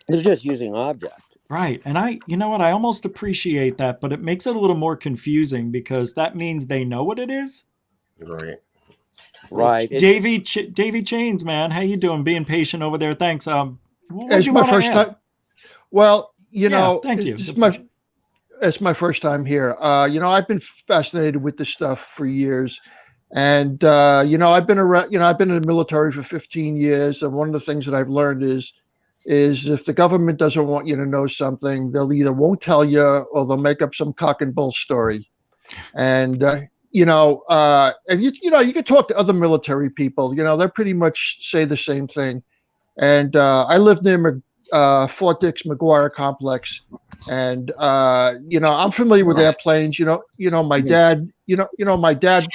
They're just using object. Right. And you know what? I almost appreciate that, but it makes it a little more confusing because that means they know what it is. Right. Davey Chains, man. How you doing? Being patient over there. Thanks. It's my first time. Well, thank you. It's my first time here. I've been fascinated with this stuff for years. And, I've been around, I've been in the military for 15 years. And one of the things that I've learned is if the government doesn't want you to know something, they'll either won't tell you or they'll make up some cock and bull story. And, and you can talk to other military people, they pretty much say the same thing. And I lived near Fort Dix McGuire complex. And, I'm familiar with airplanes, my dad, my dad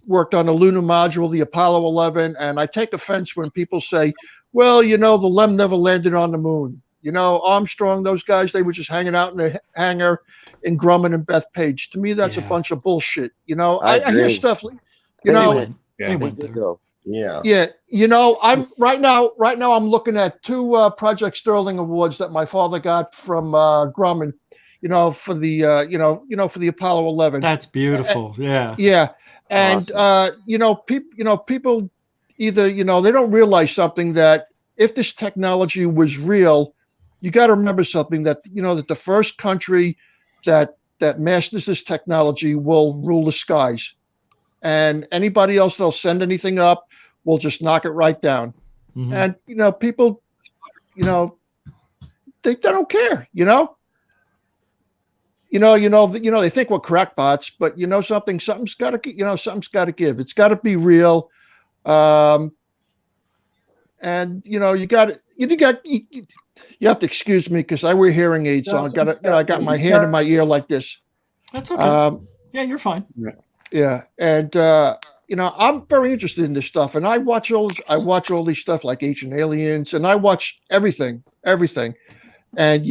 worked on the lunar module, the Apollo 11. And I take offense when people say, well, the LEM never landed on the moon. Armstrong, those guys, they were just hanging out in the hangar in Grumman and Bethpage. To me, that's a bunch of bullshit. I hear stuff, I'm right now I'm looking at 2 Project Sterling awards that my father got from Grumman, for the for the Apollo 11. That's beautiful. Yeah. Yeah. And awesome. People either, they don't realize something, that if this technology was real, you got to remember something, that, that the first country that masters this technology will rule the skies. And anybody else that'll send anything up will just knock it right down. Mm-hmm. And, people, they don't care, they think we're crackpots, but something's got to give. It's got to be real. And you have to excuse me because I wear hearing aids on. I got my hand in my ear like this. That's okay. Yeah, you're fine. Yeah, and I'm very interested in this stuff, and I watch all these stuff like Ancient Aliens, and I watch everything. And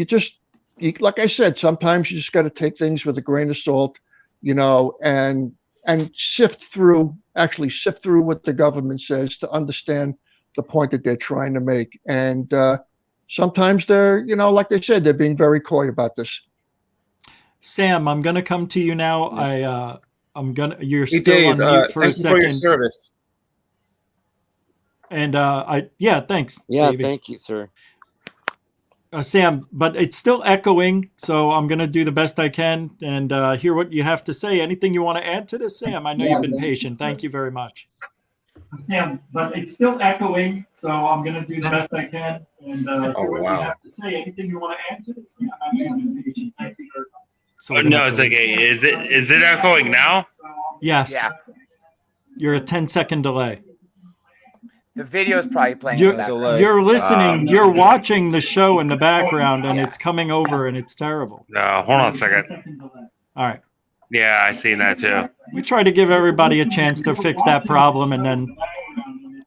like I said, sometimes you just got to take things with a grain of salt, and sift through what the government says to understand the point that they're trying to make. And sometimes they're, like they said, they're being very coy about this. Sam, I'm going to come to you now. You're still on mute for a second. Thank you for your service. And thanks. Yeah, Davey. thank you, sir. Sam, but it's still echoing, so I'm going to do the best I can and hear what you have to say. Anything you want to add to this, Sam? I know you've been patient. Thank you very much. Sam, but it's still echoing, so I'm going to do the best I can and hear what you have to say. Anything you want to add to this, Sam? I know you've been patient. Thank you very much. So no, it's okay. Is it echoing now? Yes. Yeah. You're a 10-second delay. The video is probably playing in the background. You're listening. You're watching the show in the background, and it's coming over, and it's terrible. No, hold on a second. All right. Yeah, I seen that too. We try to give everybody a chance to fix that problem, and then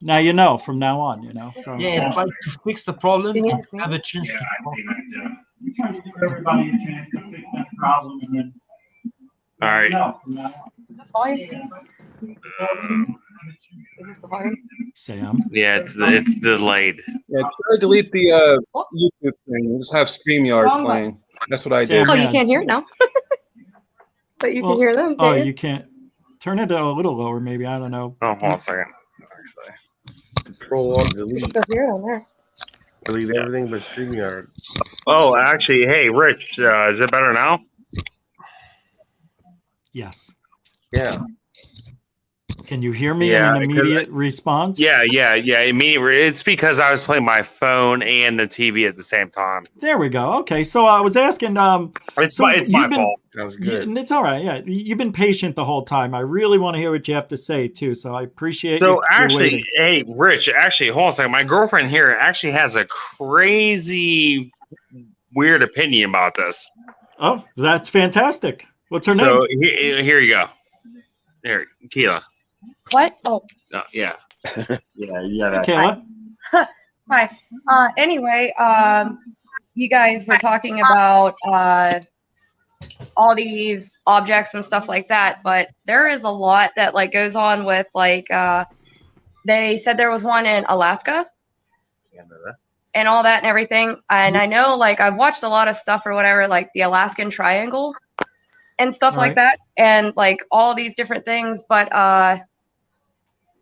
now from now on, So yeah, try to fix the problem and have a chance to talk. We try to give everybody a chance to fix that problem, and then. All right. Sam. Yeah, it's delayed. Yeah, try to delete the YouTube thing. Just have StreamYard playing. That's what I did. Oh, you can't hear it now. But you can hear them. Oh, you can't. Turn it a little lower, maybe. I don't know. Oh, hold on a second. Control delete. Hear it on there. Delete everything but StreamYard. Oh, actually, hey, Rich, is it better now? Yes. Yeah. Can you hear me in an immediate response? Yeah. Immediately. It's because I was playing my phone and the TV at the same time. There we go. Okay, so I was asking. It's my fault. Sounds good. It's all right. Yeah, you've been patient the whole time. I really want to hear what you have to say too. So I appreciate. So you actually, waiting. hey, Rich, actually, hold on a second. My girlfriend here actually has a crazy, weird opinion about this. Oh, that's fantastic. What's her name? So here you go. Here, Keela. What? Oh. Yeah. Yeah, you got that. Kayla. Hi. Anyway, you guys were talking about all these objects and stuff like that, but there is a lot that like goes on with like they said there was one in Alaska and all that and everything. And I know like I've watched a lot of stuff or whatever, like the Alaskan Triangle and stuff like that, and like all these different things, but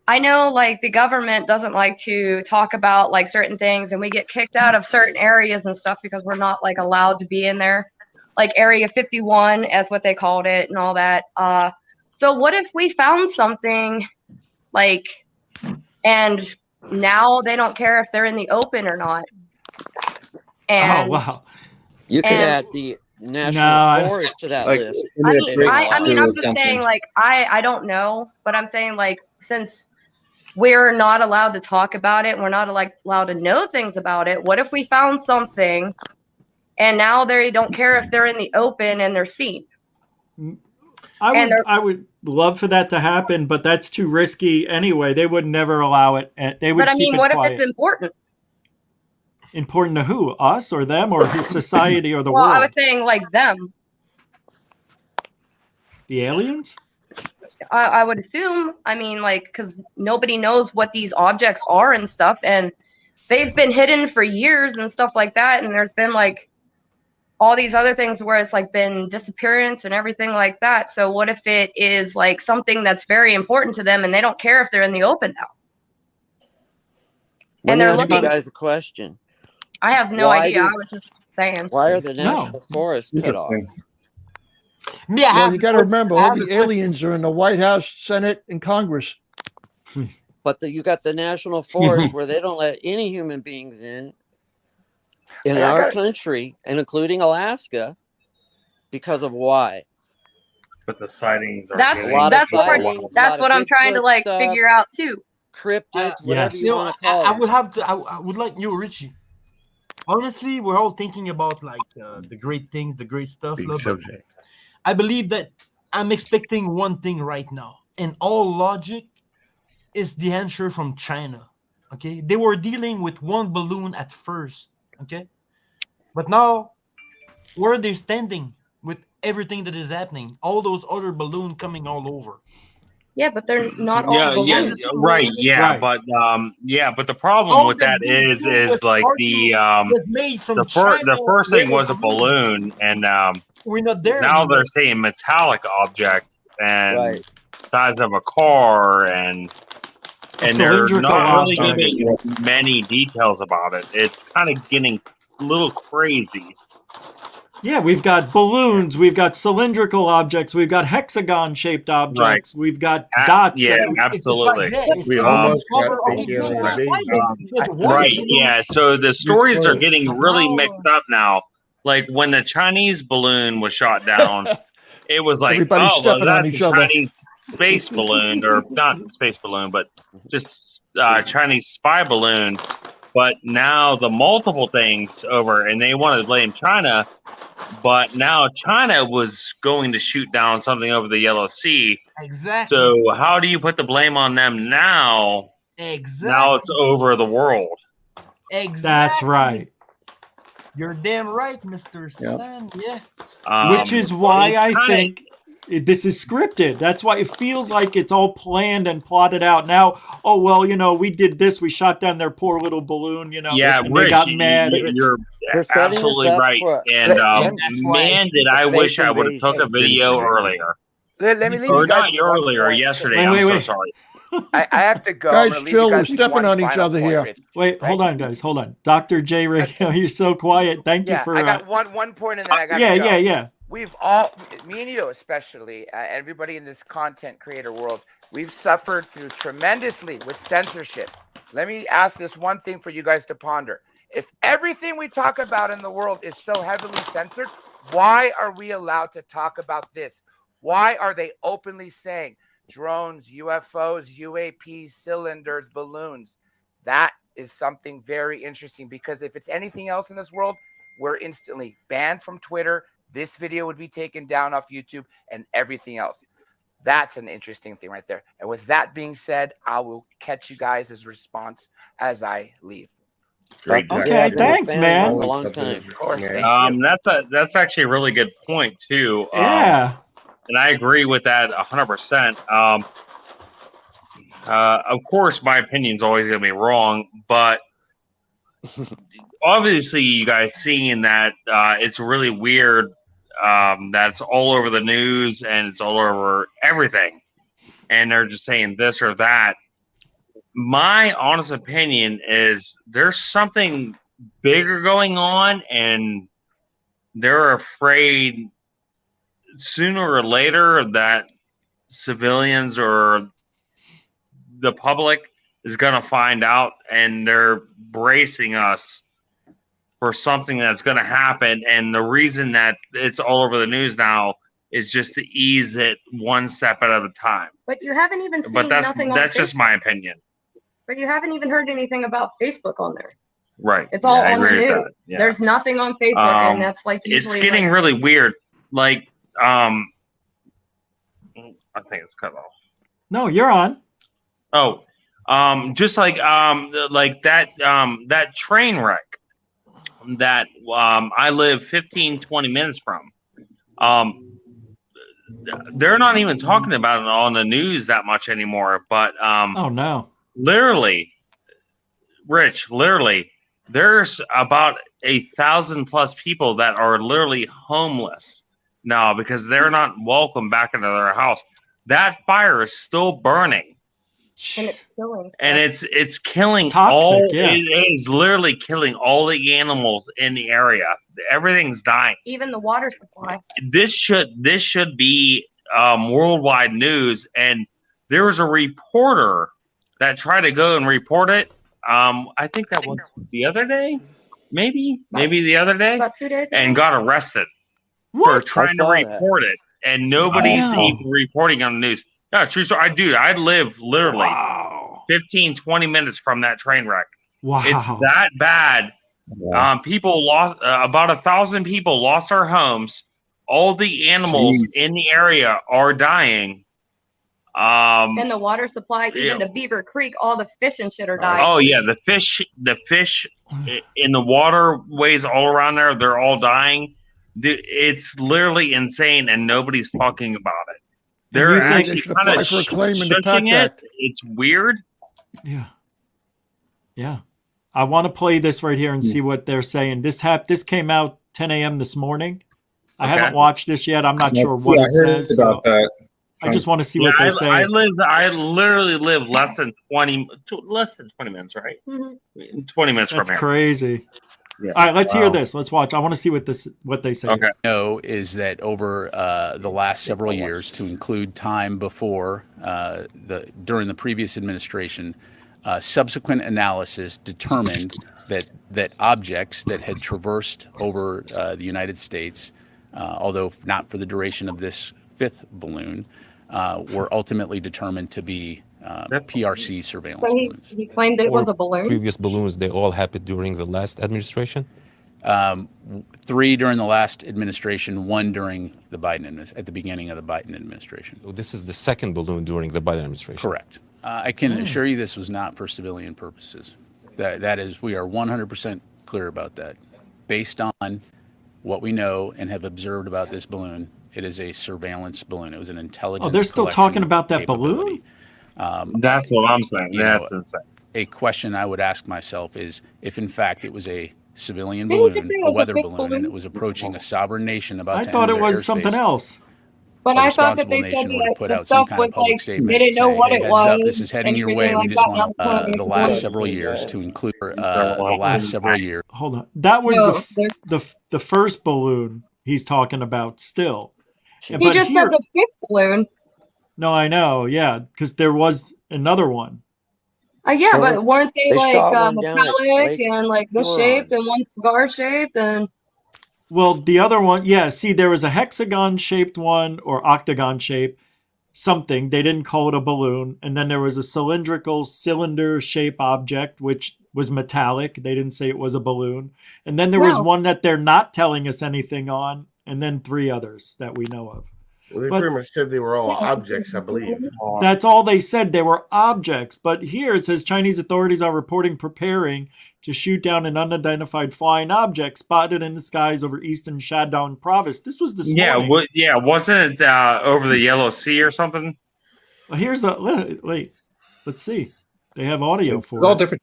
I know like the government doesn't like to talk about like certain things, and we get kicked out of certain areas and stuff because we're not like allowed to be in there, like Area 51 as what they called it and all that. So what if we found something like, and now they don't care if they're in the open or not? And oh wow! You could add the national forest to that list. I mean, I'm just saying like I don't know, but I'm saying like since we're not allowed to talk about it, we're not allowed to know things about it. What if we found something and now they don't care if they're in the open and they're seen? I would love for that to happen, but that's too risky anyway. They would never allow it. They would. But I mean, what if quiet. it's important? Important to who? Us or them or society or the well, world? I was saying like them. The aliens? I would assume. I mean, like, because nobody knows what these objects are and stuff, and they've been hidden for years and stuff like that. And there's been like all these other things where it's like been disappearance and everything like that. So what if it is like something that's very important to them and they don't care if they're in the open now? And they're looking. You guys a question. I have no idea. I was just saying. Why are the national forests cut off? Well, you got to remember, all the aliens are in the White House, Senate, and Congress. But you got the national forest where they don't let any human beings in our country, and including Alaska, because of why? But the sightings are that's what I'm trying to like figure out too. Cryptids, whatever you want to call it. I would like you, Richie. Honestly, we're all thinking about like the great things, the great stuff. But I believe that I'm expecting one thing right now, and all logic is the answer from China. Okay, they were dealing with one balloon at first. Okay, but now where are they standing with everything that is happening? All those other balloons coming all over. Yeah, but they're not all balloons. Right. Yeah, but the problem with that is like the first thing was a balloon, and we're not there. Now anymore. they're saying metallic objects and size of a car, and they're not really giving many details about it. It's kind of getting a little crazy. Yeah, we've got balloons, we've got cylindrical objects, we've got hexagon-shaped objects, we've got dots. Yeah, absolutely. We almost got right. Yeah, so the stories are getting really mixed up now. Like when the Chinese balloon was shot down, it was like, everybody's oh, well, stepping that's on each a other. Chinese space balloon, or not space balloon, but just Chinese spy balloon. But now the multiple things over, and they want to blame China. But now China was going to shoot down something over the Yellow Sea. Exactly. So how do you put the blame on them now? Exactly. Now it's over the world. Exactly. That's right. You're damn right, Mr. Sam. Yes. Which is why I think this is scripted. That's why it feels like it's all planned and plotted out. Now, oh, well, we did this. We shot down their poor little balloon, Yeah, and Rich, they got mad. You're absolutely right. And man, did I wish I would have took a video earlier. Let me leave or you guys not earlier, yesterday. I'm so sorry. I have to go. Guys, I'm gonna leave chill. you We're guys with stepping one on each final other point, here. Rich. Wait, hold on, guys. Hold on. Dr. J. Radio, you're so quiet. Thank you Yeah, for. I got one point, and then I got yeah, to go. yeah. We've all, me and you especially, everybody in this content creator world, we've suffered through tremendously with censorship. Let me ask this one thing for you guys to ponder. If everything we talk about in the world is so heavily censored, why are we allowed to talk about this? Why are they openly saying drones, UFOs, UAPs, cylinders, balloons? That is something very interesting, because if it's anything else in this world, we're instantly banned from Twitter. This video would be taken down off YouTube and everything else. That's an interesting thing right there. And with that being said, I will catch you guys' response as I leave. Great. Okay, thanks, man. A long time. Of course, thank you. That's actually a really good point too. Yeah. And I agree with that 100%. Of course, my opinion's always going to be wrong, but obviously, you guys seeing that it's really weird that it's all over the news and it's all over everything, and they're just saying this or that. My honest opinion is there's something bigger going on, and they're afraid sooner or later that civilians or the public is going to find out, and they're bracing us for something that's going to happen. And the reason that it's all over the news now is just to ease it one step at a time. But you haven't even seen But nothing on that's just Facebook. my opinion. But you haven't even heard anything about Facebook on there. Right. It's all Yeah, I on the agree with news. that. Yeah. There's nothing on Facebook, and that's like it's usually getting like, really weird. Like, I think it's cut off. No, you're on. Oh, just like that train wreck that I live 15, 20 minutes from. They're not even talking about it on the news that much anymore. But oh no, literally, Rich, there's about 1,000+ people that are literally homeless now because they're not welcome back into their house. That fire is still burning. and it's killing. And it's killing toxic, all. yeah. It is literally killing all the animals in the area. Everything's dying. Even the water supply. This should be worldwide news. And there was a reporter that tried to go and report it. I think that was the other day, maybe the other day, About 2 days ago. and got arrested for trying to report it. And nobody's even reporting on the news. No, true story. I live literally 15, 20 minutes from that train wreck. Wow. It's that bad. People lost, about 1,000 people lost their homes. All the animals in the area are dying. And the water supply, even the Beaver Creek, all the fish and shit are dying. Oh yeah, the fish in the waterways all around there, they're all dying. It's literally insane, and nobody's talking about it. They're actually kind of shushing it. It's weird. Yeah. Yeah. I want to play this right here and see what they're saying. This came out 10 a.m. this morning. I haven't watched this yet. I'm not sure what it says. About that. I just want to see what they're saying. I literally live less than 20 minutes, right? 20 minutes from here. That's crazy. Yeah. All right, let's hear this. Let's watch. I want to see what they say. Okay. Know is that over the last several years, to include time before during the previous administration, subsequent analysis determined that objects that had traversed over the United States, although not for the duration of this fifth balloon, were ultimately determined to be PRC surveillance balloons. He claimed it was a balloon. Previous balloons, they all happened during the last administration? 3 during the last administration, 1 during the at the beginning of the Biden administration. So this is the second balloon during the Biden administration? Correct. I can assure you this was not for civilian purposes. That is, we are 100% clear about that. Based on what we know and have observed about this balloon, it is a surveillance balloon. It was an intelligence. Oh, they're still talking about that balloon? That's what I'm saying. That's insane. A question I would ask myself is if, in fact, it was a civilian balloon, a weather balloon, and it was approaching a sovereign nation about I to thought enter it was airspace, something else. But a I thought that responsible they said nation would have that put the out some stuff kind was of public like statement they didn't know saying, what hey, it heads was up, this is heading and your way. everything We like just that. want And I was like, the what? last several years to include the last several years. Hold on. That was No, the first balloon he's talking about still. he But just here, said the fifth balloon. no, I know, yeah, because there was another one. Yeah, but weren't they like shot one down at metallic Lake and like this Huron. shape and one cigar shaped and Well, the other one, yeah, see, there was a hexagon-shaped one or octagon-shaped something. They didn't call it a balloon. And then there was a cylindrical cylinder-shaped object, which was metallic. They didn't say it was a balloon. And then there was one that they're not telling us anything on, and then 3 others that we know of. Well, they But- pretty much said they were all objects, I believe. That's all they said. They were objects. But here it says Chinese authorities are reporting preparing to shoot down an unidentified flying object spotted in the skies over eastern Shandong province. This was this morning. Wasn't it over the Yellow Sea or something? Well, here's a wait. Let's see. They have audio for It's all it. different.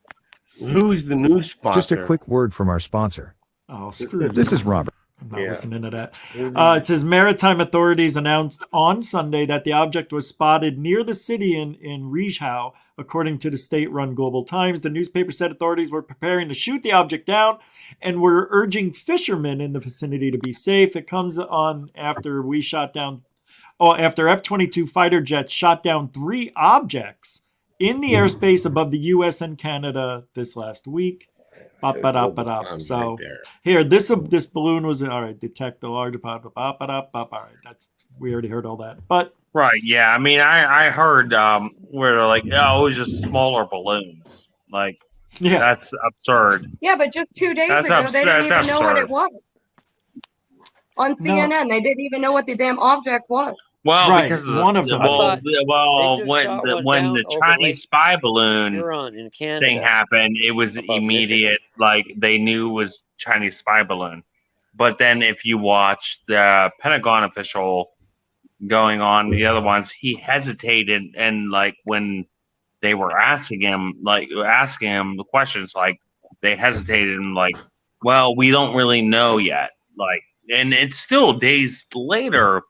Who's the news sponsor? Just a quick word from our sponsor. Oh, screw it. This is Robert. I'm not listening to that. It says maritime authorities announced on Sunday that the object was spotted near the city in Richies, according to the state-run Global Times. The newspaper said authorities were preparing to shoot the object down and were urging fishermen in the vicinity to be safe. It comes on after we shot down, after F-22 fighter jets shot down 3 objects in the airspace above the U.S. and Canada this last week. So here, this balloon was all right. Detect the larger all right. We already heard all that, but Right, yeah. I mean, I heard where they're like, oh, it was just smaller balloons. Like, yeah, that's absurd. yeah, but just 2 days That's ago they didn't that's even know what absurd. it was. On CNN, they didn't even know what the damn object was. Well, Right, because of one of them. Well, They just when shot the, one when down the over Chinese Lake spy balloon Huron in Canada. thing happened, it was immediate. Like they knew it was Chinese spy balloon. But then, if you watch the Pentagon official going on the other ones, he hesitated, and like when they were asking him the questions, like they hesitated and like, well, we don't really know yet. Like, and it's still days later.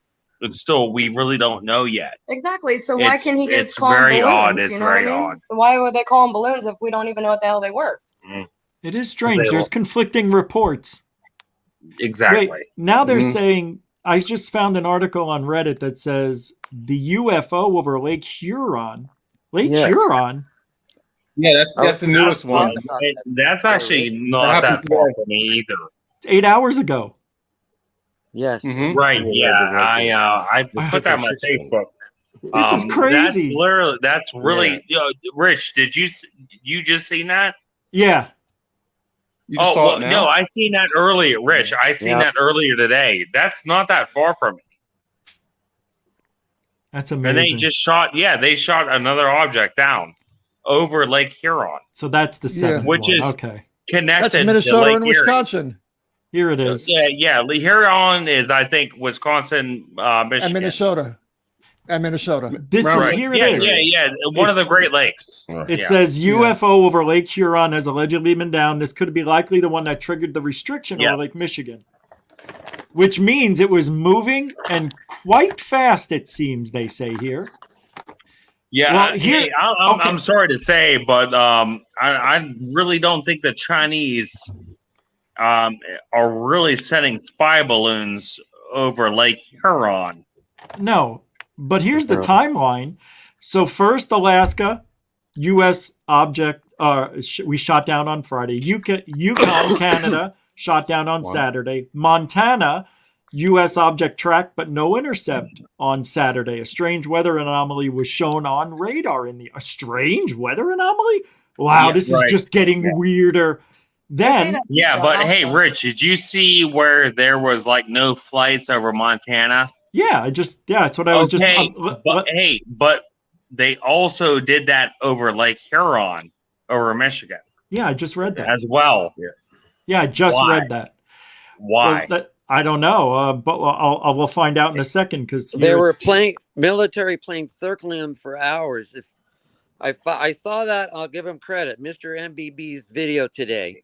It's still, we really don't know yet. Exactly. So why It's- can he just it's call them very balloons? odd. It's you know very what I mean? odd. Why would they call them balloons if we don't even know what the hell they were? it is strange. They There's will- conflicting reports. Exactly. Wait, now they're saying. I just found an article on Reddit that says the UFO over Lake Huron. Yes. Huron. Yeah, that's the newest one. That's actually not that far from me either. 8 hours ago. Yes. Right. Yeah. I put that on my Facebook. This is crazy. That's really. Rich, did you just seen that? Yeah. You just saw it now? No, I seen that earlier, Rich. I seen that earlier today. That's not that far from me. That's And amazing. they just shot. Yeah, they shot another object down over Lake Huron, So that's the seventh which one. is okay. connected That's to Minnesota Lake and Erie. Wisconsin Here it is. Yeah. Lake Huron is, I think, Wisconsin, Michigan. and Minnesota. And Minnesota. This is Right. here. It Yeah, is. yeah. One of the Great Lakes. It Yeah. says UFO over Lake Huron has allegedly been down. This could be likely the one that triggered the restriction over Lake Michigan, which means it was moving and quite fast. It seems they say here. Yeah, Well, here- hey, I'm sorry to say, but I really don't think the Chinese are really sending spy balloons over Lake Huron. No, but here's the timeline. So first, Alaska, U.S. object. We shot down on Friday. Yukon, Canada, shot down on Saturday. Montana, U.S. object tracked but no intercept on Saturday. A strange weather anomaly was shown on radar a strange weather anomaly? Wow, Yeah, this is right. just getting weirder. Then, Yeah, but hey, Rich, did you see where there was like no flights over Montana? yeah, that's what I was just. But they also did that over Lake Huron, over Michigan Yeah, I just read that. as well. Yeah, I just Why? read that. Why? I don't know, but we'll find out in a second because They were military planes circling them for hours. If I saw that, I'll give him credit. Mr. MBB's video today.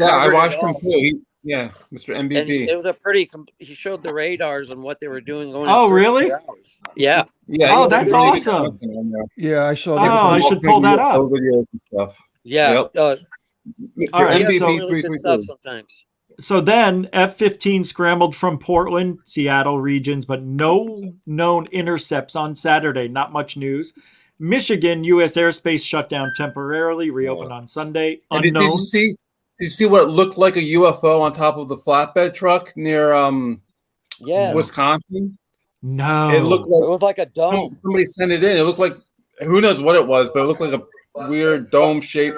I watched him too. Yeah, Mr. And MBB. it was a he showed the radars and what they were doing going. Oh, in 32 really? hours. Yeah. Yeah. Oh, he that's really good awesome. content on there. Yeah, I saw Oh, that. I should pull that up. Videos and stuff. Yeah. Yep. Mr. All right, MBB so- really good stuff sometimes. So then F-15 scrambled from Portland, Seattle regions, but no known intercepts on Saturday. Not much news. Michigan, U.S. airspace shut down temporarily, reopened on Sunday. And Unknown. Did you see what looked like a UFO on top of the flatbed truck near Wisconsin? No. It looked like it was like a dome. Somebody sent it in. It looked like, who knows what it was, but it looked like a weird dome-shaped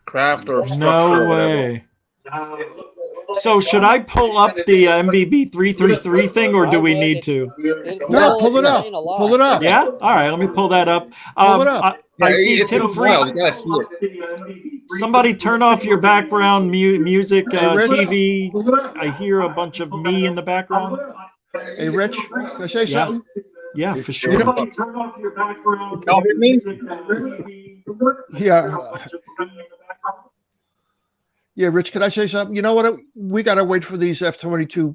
craft or structure. No or whatever. way. So should I pull up the MBB 333 thing, or do we need to? No, pull it up. Pull it up. Yeah? All right, let me pull that up. Pull it up. I see it's Tim been Free. wild. You gotta see it. Somebody turn off your background music, Hey, Rich. TV. I hear a bunch of me in the background. Hey, Rich, can I say Yeah. something? Yeah, for You sure. know- Turn off your background. Yeah. Yeah, Rich, can I say something? You know what? We got to wait for these F-22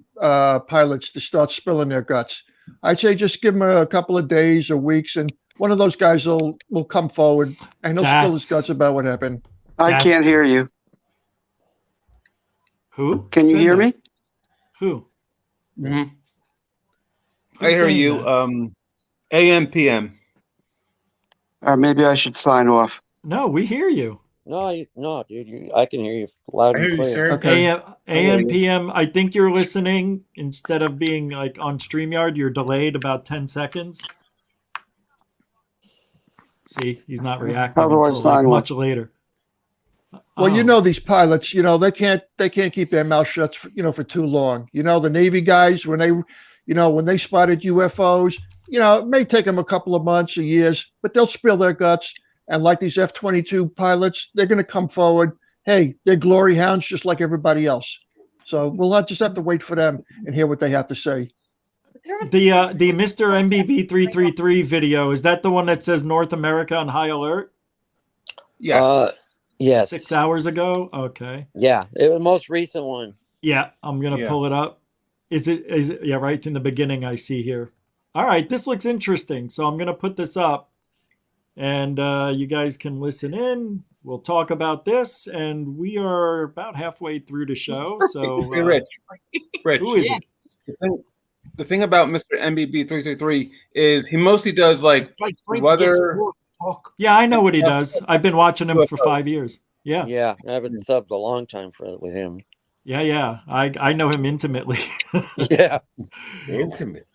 pilots to start spilling their guts. I'd say just give them a couple of days or weeks, and one of those guys will come forward and he'll spill his guts about what happened. I can't hear you. Who? Can you Said hear that? me? Who? I Who's hear saying you. that? AM, PM. Or maybe I should sign off. No, we hear you. No, dude. I can hear you loud and clear. AM, PM, I think you're listening. Instead of being like on StreamYard, you're delayed about 10 seconds. See, he's not reacting How do I until sign much off? later. Well, you Oh. know these pilots, they can't keep their mouth shut, for too long. The Navy guys when they spotted UFOs, it may take them a couple of months or years, but they'll spill their guts. And like these F-22 pilots, they're going to come forward. Hey, they're glory hounds just like everybody else. So we'll just have to wait for them and hear what they have to say. The Mr. MBB 333 video, is that the one that says North America on high alert? Yes. Yes. 6 hours ago? Okay. Yeah, it was the most recent one. Yeah, I'm going to pull it up. Is it, yeah, right in the beginning I see here. All right, this looks interesting. So I'm going to put this up and you guys can listen in. We'll talk about this, and we are about halfway through the show. So, Hey, Rich. who is it? The thing about Mr. MBB 333 is he mostly does like weather. Yeah, I know what he does. I've been watching him for 5 years. Yeah. Yeah, I've been subbed a long time with him. Yeah. I know him intimately. Yeah. Intimate.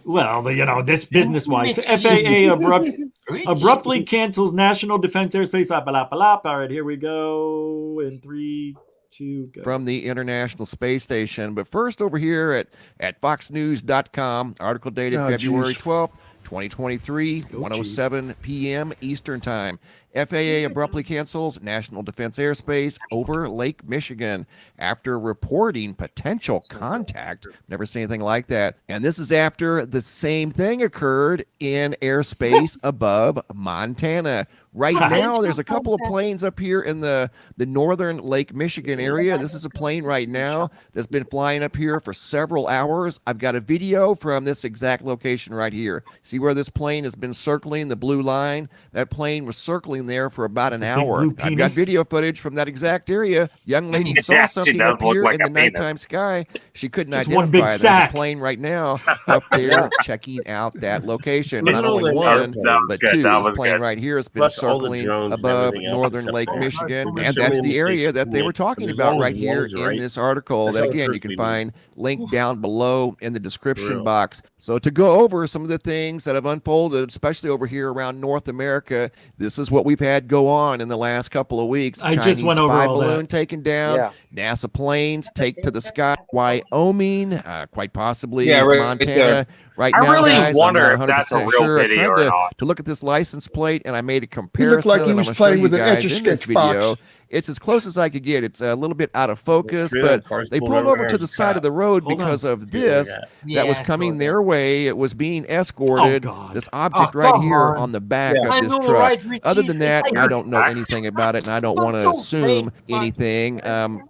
Well, this business-wise, the FAA abruptly cancels National Defense Airspace. Blah, blah, blah. All right, here we go. In 3, 2, go. From the International Space Station. But first, over here at foxnews.com, article dated February 12th, 2023, 1:07 p.m. Eastern Time. FAA abruptly cancels National Defense Airspace over Lake Michigan after reporting potential contact. Never seen anything like that. And this is after the same thing occurred in airspace above Montana. Right now, there's a couple of planes up here in the northern Lake Michigan area. This is a plane right now that's been flying up here for several hours. I've got a video from this exact location right here. See where this plane has been circling the blue line? That plane was circling there for about an hour. I've got video footage from that exact area. Young lady saw Yeah, something does up look here like in a the penis. nighttime sky. She couldn't Just identify one big it. There's sack. a plane right now up there checking out that location. Look Not at all only the one, airplanes. That was but good. two. That This was plane good. right here has been Plus all the circling drones and above everything else northern except Lake for- Michigan, There's and so that's many the area mistakes that they in were it, talking but as about long right as here ones are in right, this article. that's That all the again, you proof can we find linked down below in the description Real. box. So to go over some of the things that have unfolded, especially over here around North America, this is what we've had go on in the last couple of weeks. I just Chinese went over spy all balloon that. taken down. Yeah. NASA planes take to the sky. Wyoming, quite possibly Yeah, right Montana. there. Right I now, really guys, wonder I'm not if that's a 100% real sure. I video tried or to not. look at this license plate, and I made a He comparison looked like he that I'm was going to show playing you with an guys in this Etch-a-Sketch box. video. It's as close as I could get. It's a little bit out of focus, Yeah, but cars they pulled pulled over over there to as the a side trap. of the road Hold because on. of this that was coming their way. It was being escorted. This object right come here on. on the back I of this know, truck. right, Richies? Other than that, It's like I don't know anything about it, and I don't want to so assume fake, anything.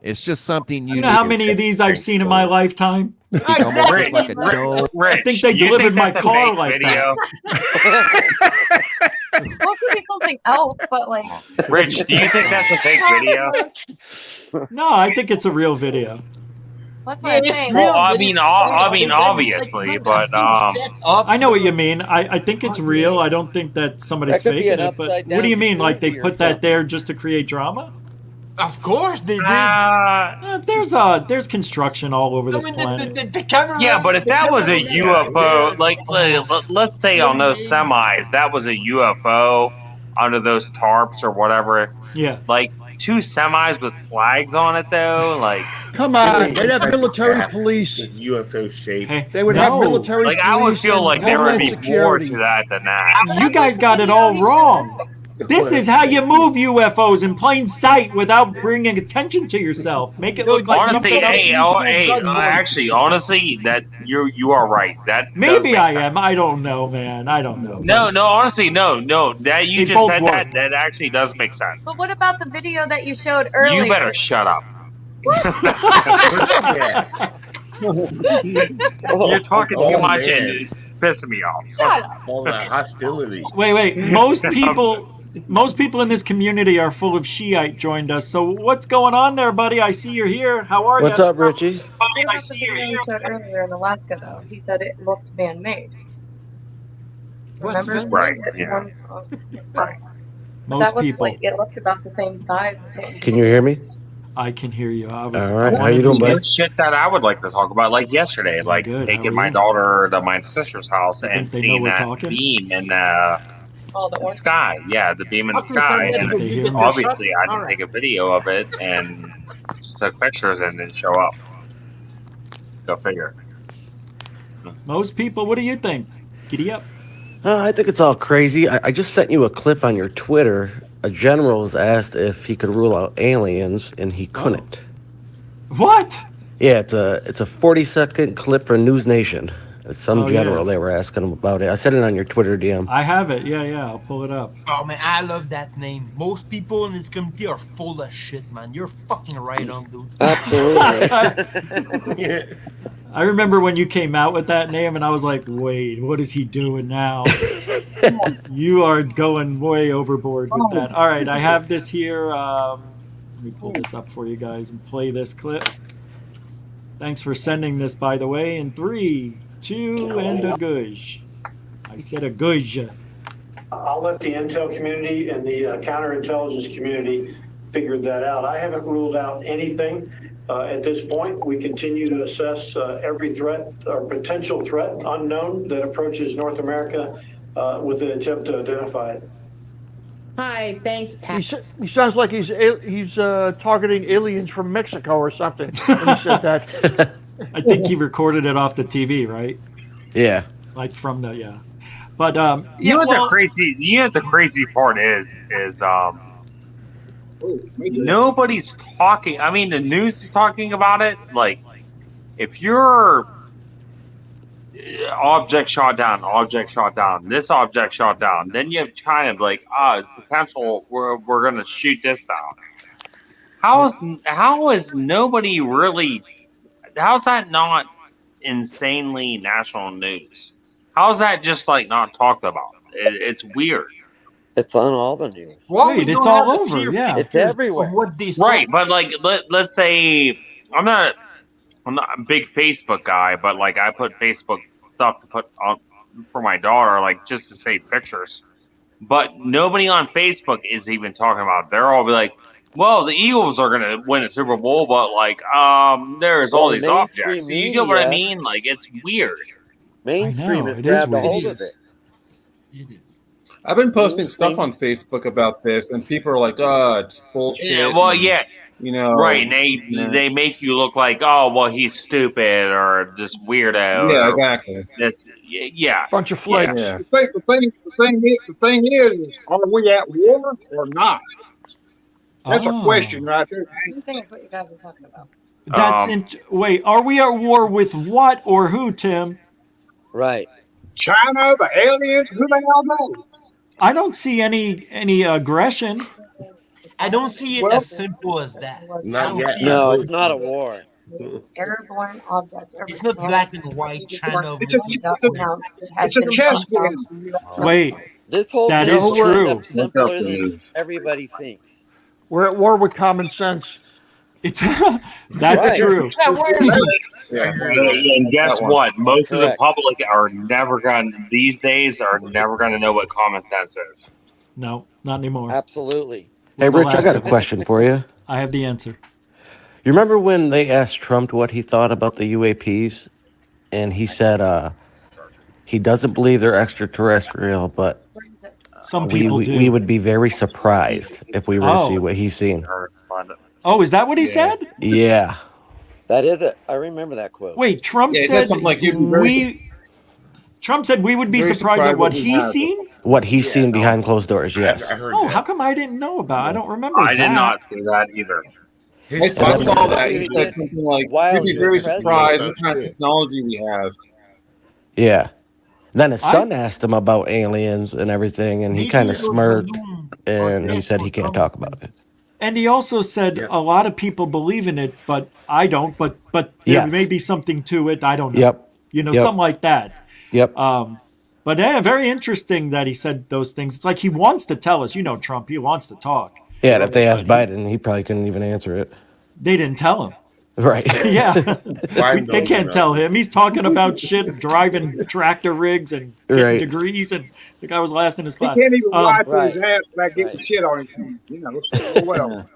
It's just something You unique. know how many of these I've seen in my lifetime? Think almost just like a doe. I think they you delivered think my that's a car fake like video? Well, it could be something else, but like. Rich, do you think that's a fake video? that. No, I think it's a real video. That's what I'm saying. Well, I mean, obviously, but I know what you mean. I think it's real. I don't think that somebody's That could be faking an it. But upside what do you down mean? Like they jacuzzi or put that something. there just to create drama? Of course they did. There's construction all over this planet. The camera. yeah, but if that was a UFO, like let's say on those semis, that was a UFO under those tarps or whatever. Yeah. Like 2 semis with flags on it though, like. Come on, they'd have military police. UFO shape. They would have military Like police. I would feel and like there would homeland be security. more to that than that. You guys got it all wrong. This is how you move UFOs in plain sight without bringing attention to yourself. Make it look like Honestly, something. actually, honestly, that you are right. That Maybe I am. I don't know, man. I don't know. No, honestly, no. That you They just both said work. that actually does make sense. But what about the video that you showed earlier? You better shut up. You're talking too much and it's pissing me off. Shut up. All that hostility. Wait. Most people in this community are full of Shiite joined us. So what's going on there, buddy? I see you're here. How are you? What's up, Richie? What about the video you showed earlier in Alaska, though? He said it looked man-made. Remember? Right, yeah. Most that was people. Like, it looked about the same size. Can you hear me? I can hear you. All right, how you doing, There's bud? shit that I would like to talk about, like yesterday, like Good, how taking are my you? daughter to my sister's house I and think they know seeing we're that talking. beam in Oh, the orange. sky. Yeah, the beam in the sky. Did they hear And me? obviously, I didn't take a video of it and took pictures and didn't show up. Go figure. Most people, what do you think? Giddy up. I think it's all crazy. I just sent you a clip on your Twitter. A general was asked if he could rule out aliens, and he couldn't. What? Yeah, it's a 40-second clip for News Nation. Some Oh, general, yeah. they were asking him about it. I sent it on your Twitter DM. I have it. Yeah. I'll pull it up. Oh man, I love that name. Most people in this community are full of shit, man. You're fucking right on, dude. Absolutely. I remember when you came out with that name, and I was like, wait, what is he doing now? You are going way overboard with that. All right, I have this here. Let me pull this up for you guys and play this clip. Thanks for sending this, by the way. In 3, 2, and a goosh. I said a goosh. I'll let the intel community and the counterintelligence community figure that out. I haven't ruled out anything. At this point, we continue to assess every threat or potential threat unknown that approaches North America with the attempt to identify it. Hi, thanks, Pat. He sounds like he's targeting aliens from Mexico or something when he said that. I think he recorded it off the TV, right? Yeah. Like from the, yeah. But, You know what the crazy part is nobody's talking. I mean, the news is talking about it. Like, if you're object shot down, this object shot down, then you have China like, it's potential. We're gonna shoot this down. How is nobody really? How's that not insanely national news? How's that just like not talked about? It's weird. It's on all the news. Wait, it's all over. Yeah, It's everywhere. Right, but like let's say I'm not a big Facebook guy, but like I put Facebook stuff to put on for my daughter, like just to save pictures. But nobody on Facebook is even talking about it. They're all be like, well, the Eagles are gonna win a Super Bowl, but like there's all these objects. You know what I mean? Like it's weird. Mainstream know, has it is grabbed a weird. hold of it. I've been posting stuff on Facebook about this, and people are like, "Oh, it's bullshit." Yeah, well, and, yeah, you know, right? And they make you look like, oh, well, he's stupid or this weirdo. Yeah, or exactly. This, yeah, bunch of flakes. Yeah. The thing is, are we at war or not? That's a Oh. question right there. I think that's what you guys are talking about. That's wait, are we at war with what or who, Tim? Right. China, the aliens, who the hell knows? I don't see any aggression. I don't see it as simple as that. I don't see No, it. it's not a war. Airborne object. It's not black and white China. It's a chess game. Wait, This whole that thing is will end true. up simpler than everybody thinks. We're at war with common sense. It's that's Right. true. And guess what? Most of the Correct. public are never going to, these days, are never going to know what common sense is. No, not anymore. Absolutely. Hey, The Rich, I last got a of it. question for you. I have the answer. You remember when they asked Trump what he thought about the UAPs? And he said he doesn't believe they're extraterrestrial, but Some people do. we would be very surprised if we were to see Oh. what he's seen. Oh, is that what he said? Yeah. That is it. I remember that quote. Wait, Trump Yeah, it said said something like, "You'd be very Trump said we would be very surprised at what we he's have." seen? What he's seen behind closed doors, yes. I heard Oh, that. how come I didn't know about? I don't remember I that. did not see that either. I saw that. He said Yes. something like, While "You'd be he very was president. surprised what kind of technology we have." Yeah. Then his son asked him about aliens and everything, and he kind of smirked, and he said he can't talk about it. And he also said a lot of people believe in it, but I don't. But there Yes. may be something to it. I don't know. Yep. You know, Yep. something like that. Yep. But yeah, very interesting that he said those things. It's like he wants to tell us. You know, Trump. He wants to talk. Yeah, and if they asked Biden, he probably couldn't even answer it. They didn't tell him. Right. Yeah. Biden They don't can't know. tell him. He's talking about shit, driving tractor rigs and getting Right. degrees, and the guy was last in his He class. can't even wipe Right. his ass without getting shit on him. You know, so well.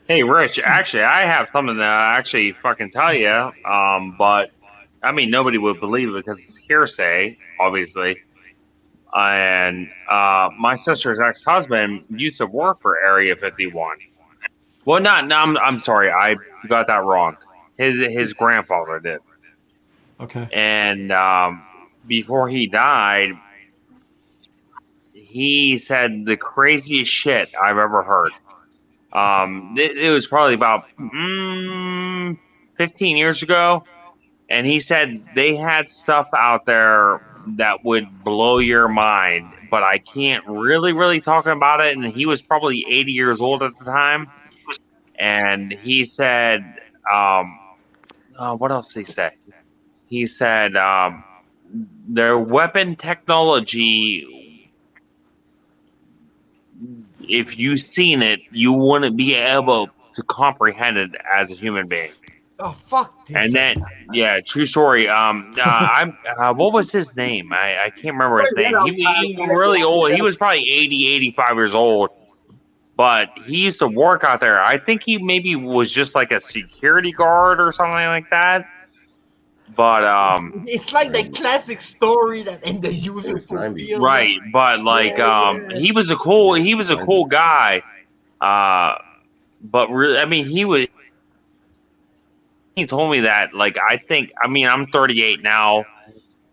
Hey, Rich, actually, I have something to actually fucking tell you. But, I mean, nobody would believe it because it's hearsay, obviously. And my sister's ex-husband used to work for Area 51. Well, I'm sorry, I got that wrong. His grandfather did. Okay. And before he died, he said the craziest shit I've ever heard. It was probably about 15 years ago, and he said they had stuff out there that would blow your mind, but I can't really talk about it. And he was probably 80 years old at the time, and he said, what else did he say? He said their weapon technology, if you've seen it, you wouldn't be able to comprehend it as a human being. Oh fuck this. And then, yeah, true story. What was his name? I can't remember his name. He was really old. He was probably 80, 85 years old. But he used to work out there. I think he maybe was just like a security guard or something like that. But It's like the classic story that in the user feel. right, but like he was a cool guy. But really, I mean, he told me that, like, I'm 38 now,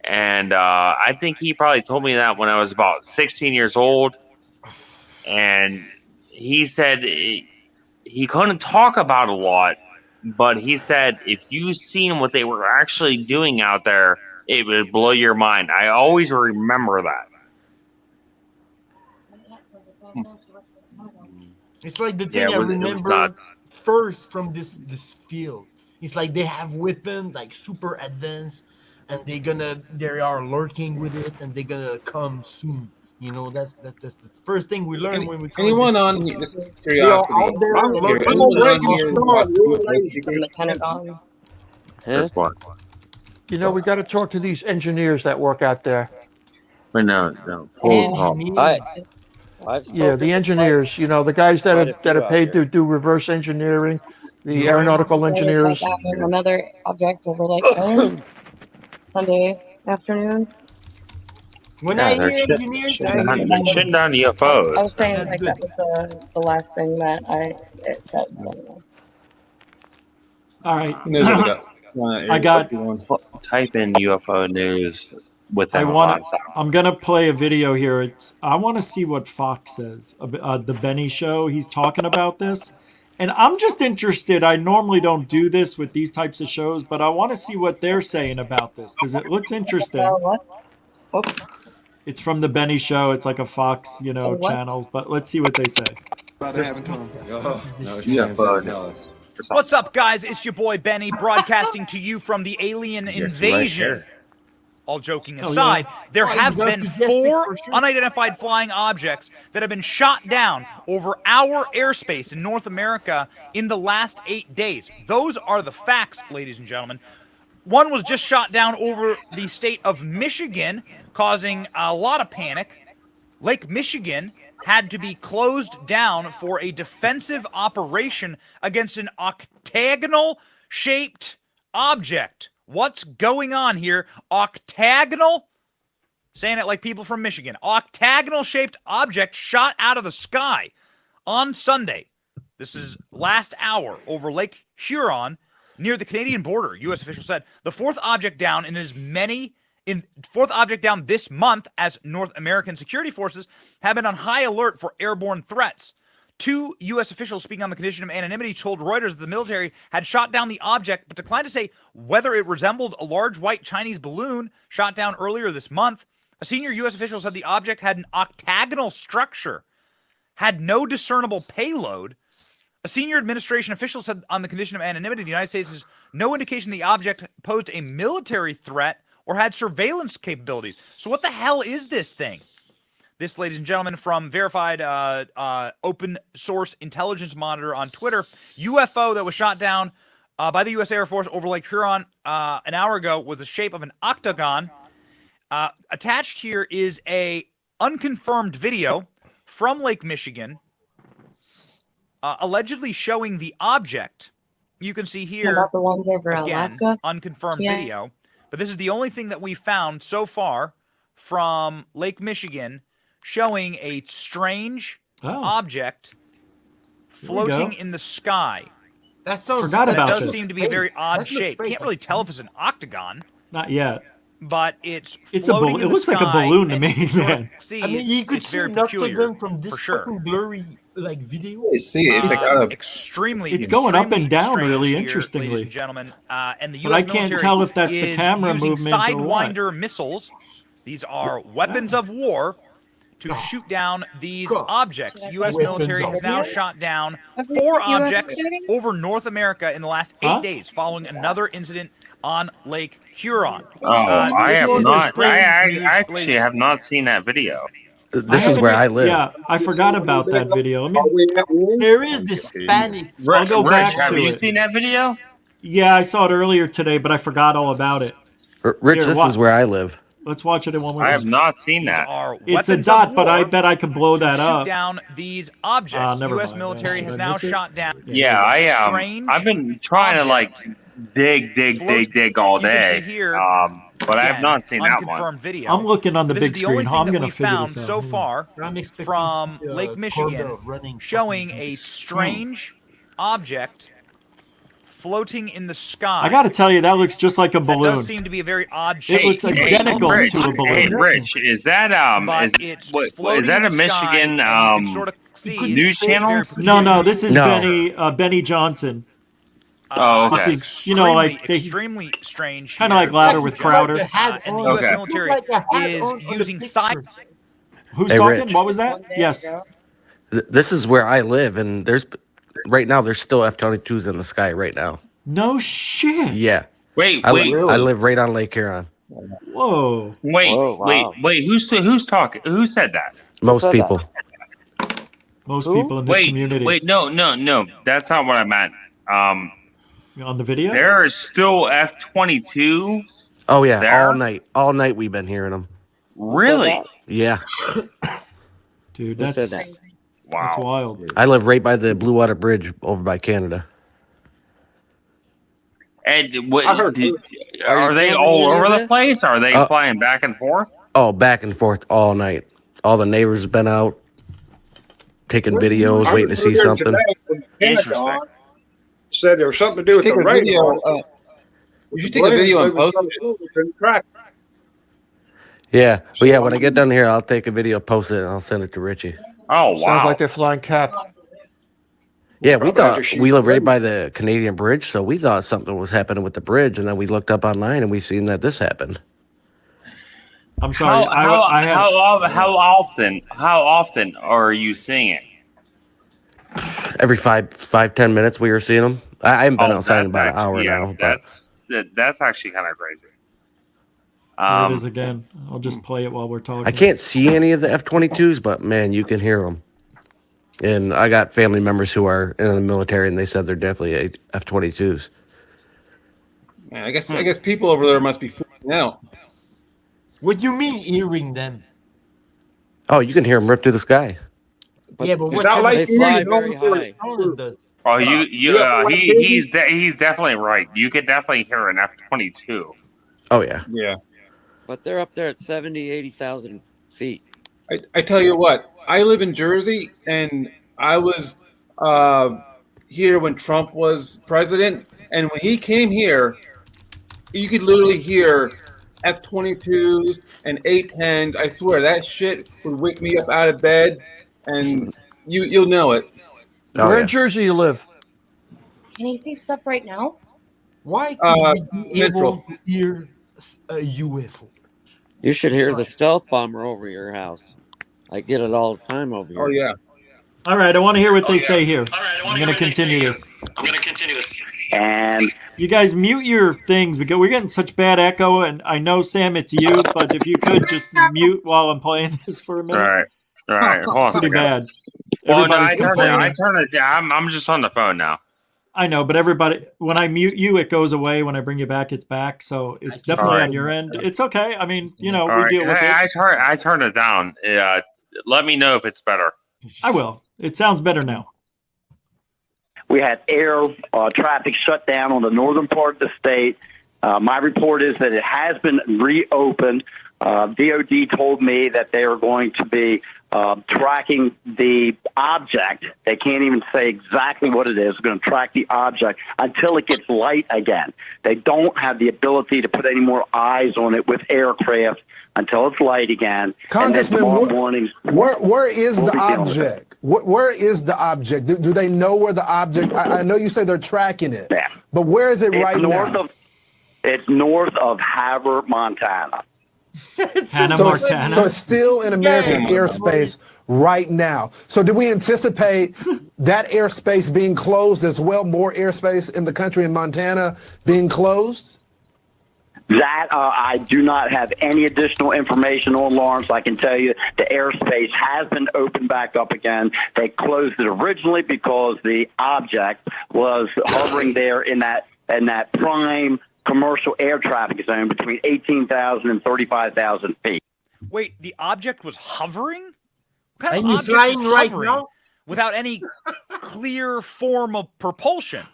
and I think he probably told me that when I was about 16 years old, and he said he couldn't talk about a lot, but he said if you seen what they were actually doing out there, it would blow your mind. I always remember that. It's like the thing Yeah, I it was remember nuts. first from this field. It's like they have weapons like super advanced, and they are lurking with it, and they're gonna come soon. You know, that's the first thing we learn when we come Anyone this- on here, just They are curiosity. out there I'm lurking. anyone on Breaking here stars, watch real this lazy. investigation? The Pentagon. This one. You know, we got to talk to these engineers that work out there. But no. Yeah, the engineers. You know, the guys that are paid to do reverse engineering, the aeronautical engineers. Another object over like Sunday afternoon. When Yeah, I they're hear shit- engineers, shitting I down- hear they're shitting down UFOs. I was saying like that was the last thing that it said. All right. Who knows what we got? I got Type in UFO news. with them. I'm gonna play a video here. I want to see what Fox says. The Benny Show. He's talking about this, and I'm just interested. I normally don't do this with these types of shows, but I want to see what they're saying about this because it looks interesting. It's from the Benny Show. It's like a Fox, channel. But let's see what they say. What's up, guys? It's your boy Benny, broadcasting to you from the alien invasion. All joking aside, there have been 4 unidentified flying objects that have been shot down over our airspace in North America in the last 8 days. Those are the facts, ladies and gentlemen. One was just shot down over the state of Michigan, causing a lot of panic. Lake Michigan had to be closed down for a defensive operation against an octagonal-shaped object. What's going on here? Octagonal? Saying it like people from Michigan. Octagonal-shaped object shot out of the sky on Sunday. This is last hour over Lake Huron near the Canadian border. U.S. officials said the 4th object down fourth object down this month as North American security forces have been on high alert for airborne threats. 2 U.S. officials speaking on the condition of anonymity told Reuters that the military had shot down the object, but declined to say whether it resembled a large white Chinese balloon shot down earlier this month. A senior U.S. official said the object had an octagonal structure, had no discernible payload. A senior administration official said on the condition of anonymity, the United States has no indication the object posed a military threat or had surveillance capabilities. So what the hell is this thing? This, ladies and gentlemen, from verified open source intelligence monitor on Twitter, UFO that was shot down by the U.S. Air Force over Lake Huron an hour ago was the shape of an octagon. Attached here is a unconfirmed video from Lake Michigan, allegedly showing the object. You can see here, about the ones over again, Alaska? unconfirmed video. But this is the only thing that we found so far from Lake Michigan showing a strange object floating in the sky. That sounds. Forgot about does this. seem to be a very odd That looks shape. fake. Can't really tell if it's an octagon, Not yet. but it's It's floating in it the looks like a sky, balloon to and me, you sort of man. see I mean, you could it's see very an peculiar, octagon from this for sure. fucking blurry video. You see it. It's like extremely. It's going up extremely and down strange really here, interestingly. ladies and gentlemen. And the U.S. But I can't military tell if that's the is camera using movement or what. Sidewinder missiles. These are weapons of war to shoot down these objects. U.S. military has now shot down 4 objects over North America in the last 8 days, following another incident on Lake Huron. I have this is not. breaking I news, actually have not seen that video. This is where I live. Yeah, I forgot about that video. There is this panic. I'll go back have to you it. seen that video? Yeah, I saw it earlier today, but I forgot all about it. Rich, Here, this watch. is where I live. Let's watch it in one more I time. have not seen that. It's a dot, but I bet I could blow that shoot up. down these objects. Never U.S. mind. military Did has I now miss it? shot down. Yeah, I've been trying to like dig all You can see day. here, But I have again, not seen that one. unconfirmed video. I'm looking on the This big is the only screen. thing I'm that gonna we figure found this out. so far I'm expecting from to see, Lake Michigan Corda running showing a strange object floating in the sky. I got to tell you, that looks just like a That balloon. does seem to be a very odd shape. It looks identical Rich, to a balloon. Hey, Rich, is that But is, it's what, is floating that a in the sky, Michigan and you can sort of see news it's channel? very No, this is No. Benny Johnson. Oh, This okay. is, you know, like they extremely strange. kind of like Louder with Crowder. And the U.S. military is using side. Who's Hey, talking? Rich. What was that? Yes. This is where I live, and right now there's still F-22s in the sky right now. No shit. Yeah. Wait, I wait. live right on Lake Huron. Whoa. Wait. Who's talking? Who said that? Most people. Most people in this community. Wait, no. That's not what I meant. On the video? There are still F-22s. Oh yeah, there? all night we've been hearing them. Really? Yeah. Dude, Who said that's wow. That's wild. I live right by the Blue Water Bridge over by Canada. And what? I heard- Are they all over the place? Are they flying back and forth? Oh, back and forth all night. All the neighbors have been out taking videos, waiting to see something. Interesting. Said there was something to do with Take the a video, radar. you should take a video and post it. Couldn't track. Yeah, but yeah, when I get done here, I'll take a video, post it, and I'll send it to Richie. Oh Sounds wow! like they're flying cap. Yeah, we Probably have to thought shoot we live right them. by the Canadian bridge, so we thought something was happening with the bridge, and then we looked up online and we seen that this happened. I'm sorry. How often are you seeing it? Every 10 minutes we were seeing them. I haven't been outside in about an hour yeah, now. But that's actually kind of crazy. Here it is again. I'll just play it while we're talking. I can't see any of the F-22s, but man, you can hear them. And I got family members who are in the military, and they said they're definitely F-22s. Man, I guess people over there must be freaking out. What do you mean hearing them? Oh, you can hear them rip through the sky. Yeah, but It's what not kind like of you fly know, very high. sound does? Oh, He's he's definitely right. You could definitely hear an F-22. Oh yeah. Yeah. But they're up there at 70, 80,000 feet. I tell you what, I live in Jersey, and I was here when Trump was president, and when he came here, you could literally hear F-22s and A-10s. I swear that shit would wake me up out of bed, and you'll know it. Oh, Where yeah. in Jersey you live? Can you see stuff right now? Why can't we be able Metro. to hear a UFO? You should hear the stealth bomber over your house. I get it all the time over here. Oh yeah. All right, I want to hear what they say here. I'm going to continue this. And You guys mute your things because we're getting such bad echo, and I know, Sam, it's you, but if you could just mute while I'm playing this for a minute. All right. Hold on a It's pretty second. bad. Well, no, Everybody's complaining. I turn it down. I'm just on the phone now. I know, but everybody, when I mute you, it goes away. When I bring you back, it's back. So it's definitely Alright. on your end. It's okay. I mean, we All right. deal with Hey, it. I turn it down. Let me know if it's better. I will. It sounds better now. we had air traffic shut down on the northern part of the state. My report is that it has been reopened. DOD told me that they are going to be tracking the object. They can't even say exactly what it is. They're going to track the object until it gets light again. They don't have the ability to put any more eyes on it with aircraft until it's light again. Congressman, where is the object? Where is the object? Do they know where the object? I know you say they're tracking it, but where is it right now? It's north of Havre, Montana. So it's still in American airspace right now. So do we anticipate that airspace being closed as well? More airspace in the country in Montana being closed? That I do not have any additional information on, Lawrence. I can tell you the airspace has been opened back up again. They closed it originally because the object was hovering there in that prime commercial air traffic zone between 18,000 and 35,000 feet. Wait, the object was hovering? What kind And of he's object flying is right hovering now? without any clear form of propulsion?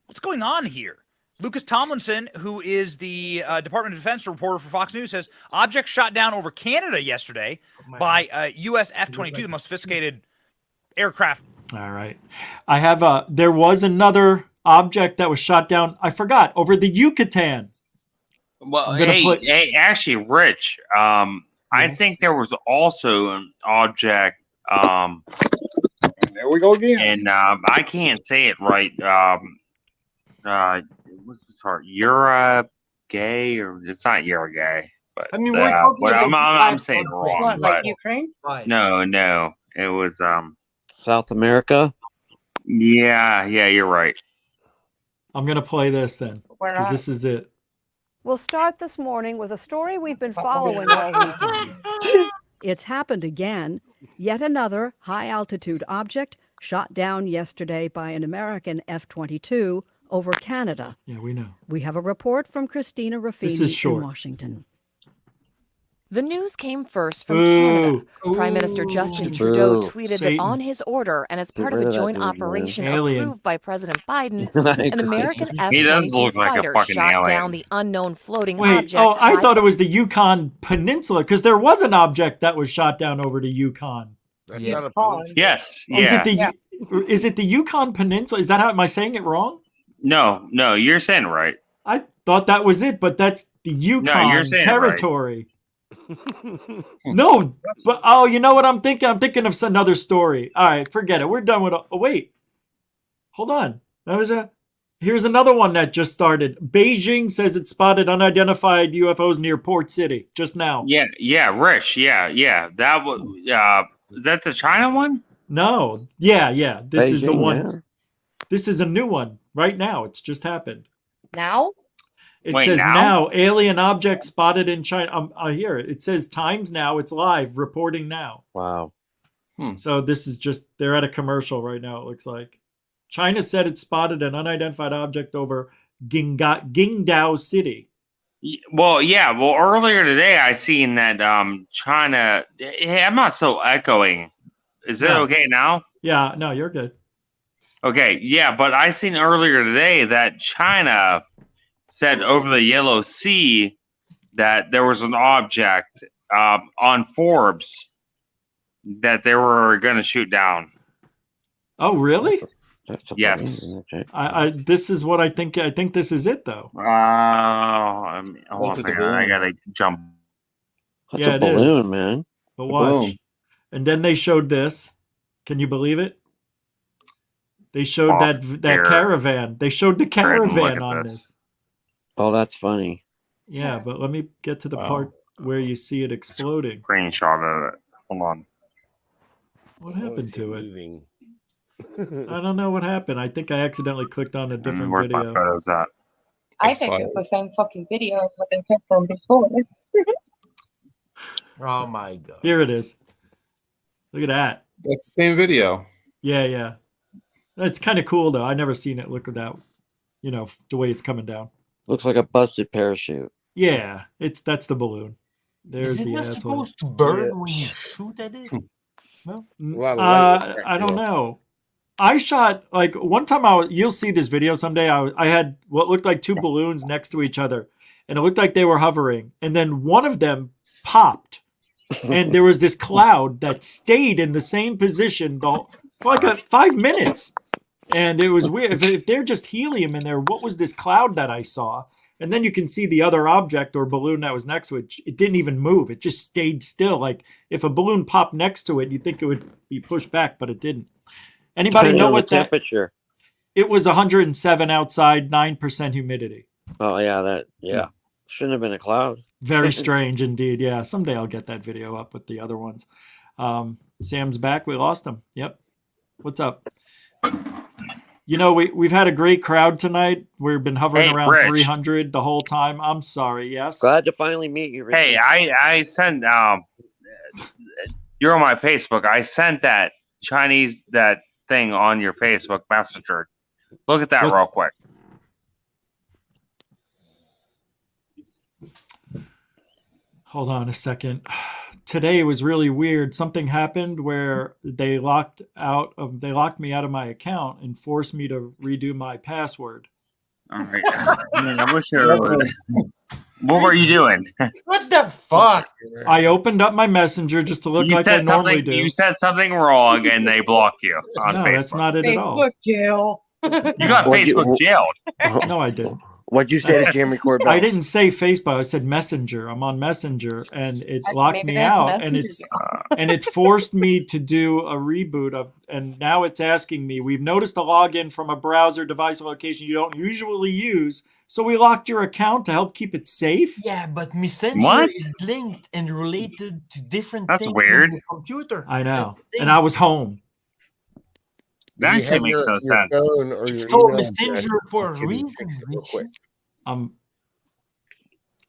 What's going on here? Lucas Tomlinson, who is the Department of Defense reporter for Fox News, says object shot down over Canada yesterday by U.S. F-22, the most sophisticated aircraft. All right. I have there was another object that was shot down. I forgot, over the Yucatan. Well, hey, actually, Rich, I think there was also an object. There we go again. And I can't say it right. What's the target? Eurogay, or it's not Eurogay, but I mean, I'm saying it wrong. What, like But Ukraine? no, it was South America. Yeah, you're right. I'm gonna play this then, Where because at? this is it. We'll start this morning with a story we've been following all weekend. It's happened again. Yet another high-altitude object shot down yesterday by an American F-22 over Canada. Yeah, we know. We have a report from Christina This is Ruffini short. in Washington. The news came first from Ooh. Canada. Prime Minister Justin Ooh. Trudeau tweeted Satan. that on his order and as Get part of rid a of that joint dude, man. operation Alien. approved by President Biden, I an agree. American He does F-22 look like a fighter fucking shot alien. down the unknown floating Wait, object. I thought it was the Yukon Peninsula, because there was an object that was shot down over the Yukon. That's Yeah. not a peninsula. Yes, Is it yeah. is it the Yukon Peninsula? Is that how am I saying it wrong? No, you're saying it right. I thought that was it, but that's the Yukon you're saying it right. territory. No, but oh, you know what I'm thinking? I'm thinking of another story. All right, forget it. We're done with. Oh, wait, hold on. Here's another one that just started. Beijing says it spotted unidentified UFOs near Port City just now. Yeah, Rich. Yeah. That was. Is that the China one? No. Yeah. This is the Beijing, one. yeah. This is a new one right now. It's just happened. Now? It Wait, says now? now alien object spotted in China. I hear it. It says times now. It's live reporting now. Wow. So this is just they're at a commercial right now. It looks like China said it spotted an unidentified object over Qingdao City. Well, yeah. Well, earlier today I seen that China. Hey, I'm not so echoing. Is it No. okay now? Yeah, no, you're good. Okay, yeah, but I seen earlier today that China said over the Yellow Sea that there was an object on Forbes that they were going to shoot down. Oh, really? Yes. I this is what I think. I think this is it though. Hold on a second. I gotta jump. That's Yeah, a it is. balloon, man. But A watch. balloon. And then they showed this. Can you believe it? They showed that here. caravan. They showed the Go ahead and look caravan at on this. this. Oh, that's funny. Yeah, but let me get to the part where you see it exploding. Screenshot of it. Hold on. What happened to it? I don't know what happened. I think I accidentally clicked on a different Where's my video. photos at? I think it's the same fucking video as what they took from before. Oh my god. Here it is. Look at that. That's the same video. Yeah. That's kind of cool though. I never seen it look at that. You know, the way it's coming down. Looks like a busted parachute. Yeah, that's the balloon. There's Is it the not asshole. supposed to burn when you shoot at it? No. I don't know. I shot like one time. You'll see this video someday. I had what looked like two balloons next to each other, and it looked like they were hovering. And then one of them popped, and there was this cloud that stayed in the same position for like 5 minutes. And it was weird. If they're just helium in there, what was this cloud that I saw? And then you can see the other object or balloon that was next to it. It didn't even move. It just stayed still. Like if a balloon popped next to it, you'd think it would be pushed back, but it didn't. Anybody Depending know on what the that? temperature? It was 107 outside, 9% humidity. Oh yeah. Shouldn't have been a cloud. Very strange indeed. Yeah, someday I'll get that video up with the other ones. Sam's back. We lost him. Yep. What's up? You know, we've had a great crowd tonight. We've been hovering around Rich. 300 the whole time. I'm sorry. Yes. Glad to finally meet you, Richie. Hey, I sent you're on my Facebook. I sent that Chinese thing on your Facebook Messenger. Look at that real quick. Hold on a second. Today was really weird. Something happened where they locked me out of my account and forced me to redo my password. All right. I wish what were you doing? What the fuck? I opened up my messenger just to look like I normally do. You said something wrong and they blocked you on No, Facebook. that's not it at all. Facebook jail. You got Facebook jailed. No, I didn't. What'd you say to Jamie Corbett? I didn't say Facebook. I said Messenger. I'm on Messenger, and it locked me out, and it forced me to do a reboot of. And now it's asking me. We've noticed a login from a browser device location you don't usually use, so we locked your account to help keep it safe. Yeah, but Messenger What? is linked and related to different That's things weird. on the computer. I know, and I was home. That You actually have makes no your sense. phone or It's your called email address, Messenger for a can you reason. fix it real Richie. quick?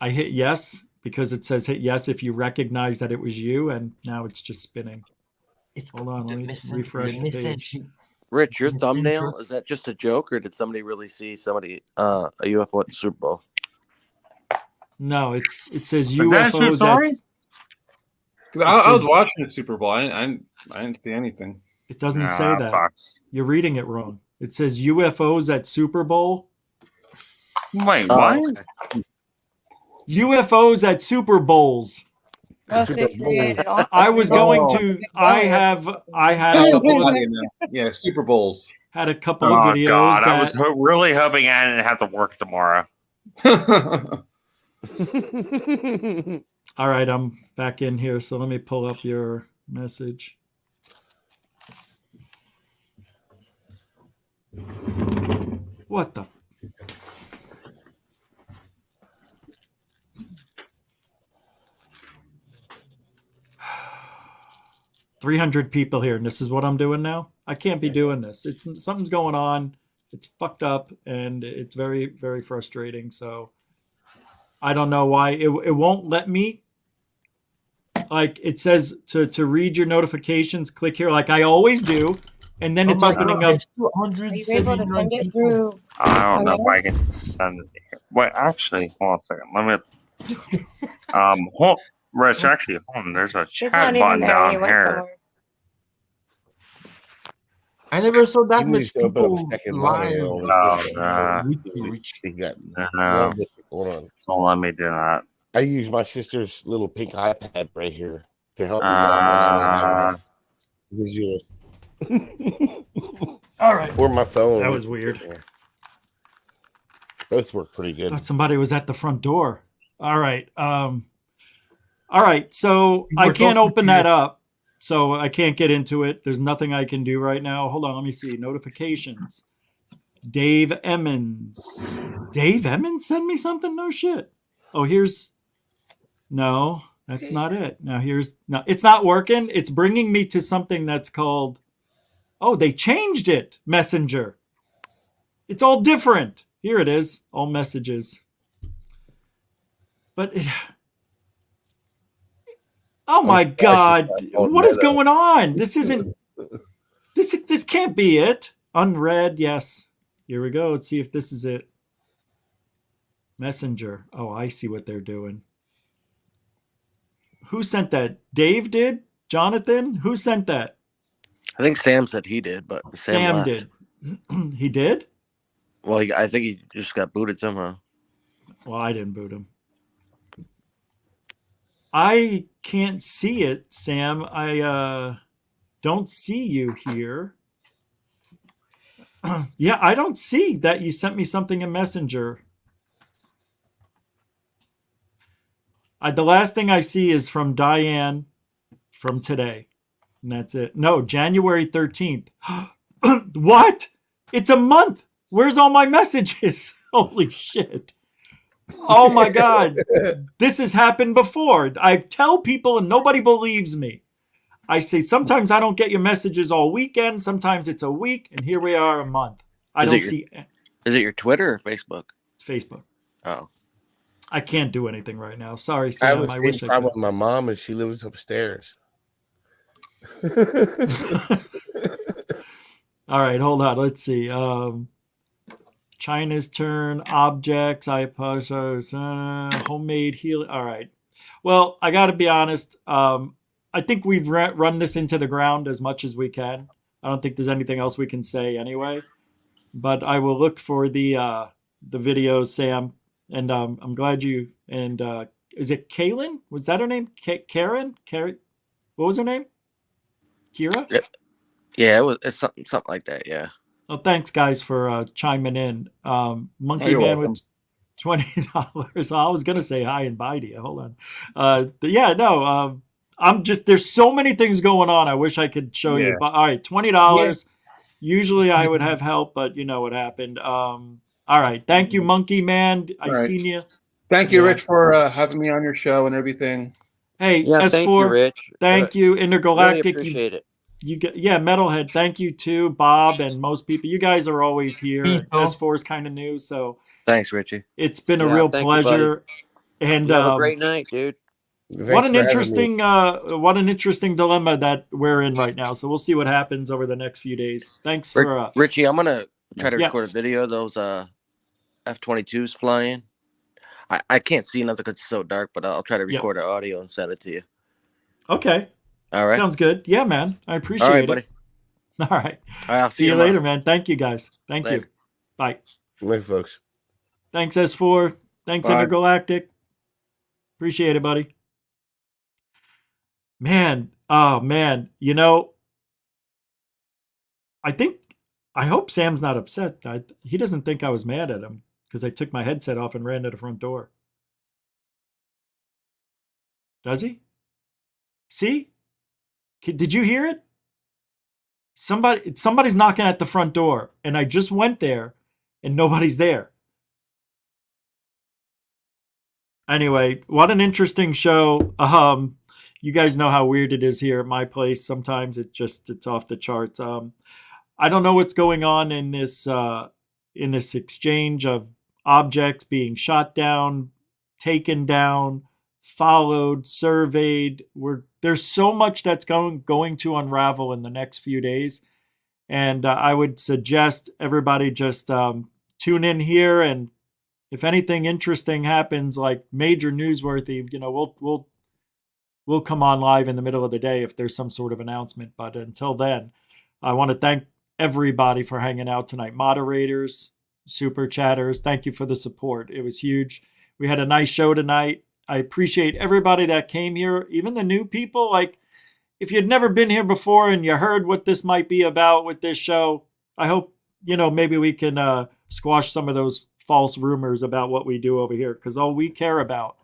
I hit yes because it says hit yes if you recognize that it was you, and now it's just spinning. Hold on, let me refresh the page. Rich, your thumbnail, is that just a joke or did somebody really see a UFO at the Super Bowl? No, it says Is that a true UFOs story? at. 'Cause I was watching the Super Bowl. I didn't see anything. It doesn't Nah, say that that. sucks. You're reading it wrong. It says UFOs at Super Bowl. Wait, Oh, what? okay. UFOs at Super Bowls. I was going to. I had a couple of Yeah, Super Bowls. had a couple of videos God, I that was really hoping I didn't have to work tomorrow. All right, I'm back in here, so let me pull up your message. What the? 300 people here, and this is what I'm doing now? I can't be doing this. It's something's going on. It's fucked up, and it's very, very frustrating. So I don't know why it won't let me. Like it says to read your notifications, click here, like I always do, and then it's opening up. Are you able to send it through? I don't know if I can send it here. Wait, actually, hold on a second. Let me. Hold, Rich, actually, hold on. There's a chat button down here. I never saw that He much needs to open up a people second live. monitor. He got No. Hold on. Don't let me do that. I use my sister's little pink iPad right here to help me when I have visual. All right. Or my phone. That was weird. Both work pretty good. Thought somebody was at the front door. All right. All right. So I can't open that up. So I can't get into it. There's nothing I can do right now. Hold on. Let me see. Notifications. Dave Emmons. Dave Emmons send me something? No shit. Oh, here's. No, that's not it. Now here's. No, it's not working. It's bringing me to something that's called. Oh, they changed it. Messenger. It's all different. Here it is. All messages. But it. Oh my God! What is going on? This isn't. This can't be it. Unread. Yes. Here we go. Let's see if this is it. Messenger. Oh, I see what they're doing. Who sent that? Dave did? Jonathan? Who sent that? I think Sam said he did, but Sam left. did. He did? Well, I think he just got booted somehow. Well, I didn't boot him. I can't see it, Sam. I don't see you here. Yeah, I don't see that you sent me something in Messenger. The last thing I see is from Diane from today. And that's it. No, January 13th. What? It's a month. Where's all my messages? Holy shit. Oh my God. This has happened before. I tell people and nobody believes me. I say, sometimes I don't get your messages all weekend. Sometimes it's a week. And here we are a month. Is it your Twitter or Facebook? It's Facebook. Oh. I can't do anything right now. Sorry, Sam. I wish I could. With my mom, and she lives upstairs. All right, hold on. Let's see. China's turn. Objects. Homemade healing. All right. Well, I got to be honest. I think we've run this into the ground as much as we can. I don't think there's anything else we can say anyway. But I will look for the videos, Sam. And I'm glad you and is it Kaylin? Was that her name? Karen? Carrie? What was her name? Kira? Yeah, it's something like that. Yeah. Oh, thanks guys for chiming in. Monkey You're Man welcome. with $20. I was gonna say hi and bye to you. Hold on. Yeah, no. I'm just there's so many things going on. I wish I could show you. But all right, $20. Usually I would have help, but you know what happened. All right. Thank you, Monkey Man. I seen you. Thank you, Rich, for having me on your show and everything. Hey, Yeah, S4. thank you, Rich. Thank you, Intergalactic. Really appreciate it. You get Metalhead. Thank you too, Bob, and most people. You guys are always here. S4 is kind of new, so thanks, Richie. it's been a real pleasure. And you have a great night, dude. What an interesting dilemma that we're in right now. So we'll see what happens over the next few days. Thanks for Richie. I'm gonna try to record a video of those F-22s flying. I can't see nothing because it's so dark, but I'll try to record an audio and send it to you. Okay. All right. Sounds good. Yeah, man. I appreciate All right, it. buddy. All right. I'll see you later, man. Thank you, guys. Thank Later. you. Bye. Later, folks. Thanks, S4. Thanks, Bye. Intergalactic. Appreciate it, buddy. Man. Oh, man. You know, I hope Sam's not upset. He doesn't think I was mad at him because I took my headset off and ran to the front door. Does he? See? Did you hear it? Somebody's knocking at the front door, and I just went there, and nobody's there. Anyway, what an interesting show. You guys know how weird it is here at my place. Sometimes it's off the charts. I don't know what's going on in this exchange of objects being shot down, taken down, followed, surveyed. There's so much that's going to unravel in the next few days. And I would suggest everybody just tune in here, and if anything interesting happens, like major newsworthy, we'll come on live in the middle of the day if there's some sort of announcement. But until then, I want to thank everybody for hanging out tonight. Moderators, super chatters, thank you for the support. It was huge. We had a nice show tonight. I appreciate everybody that came here, even the new people. Like, if you'd never been here before and you heard what this might be about with this show, I hope, maybe we can squash some of those false rumors about what we do over here, because all we care about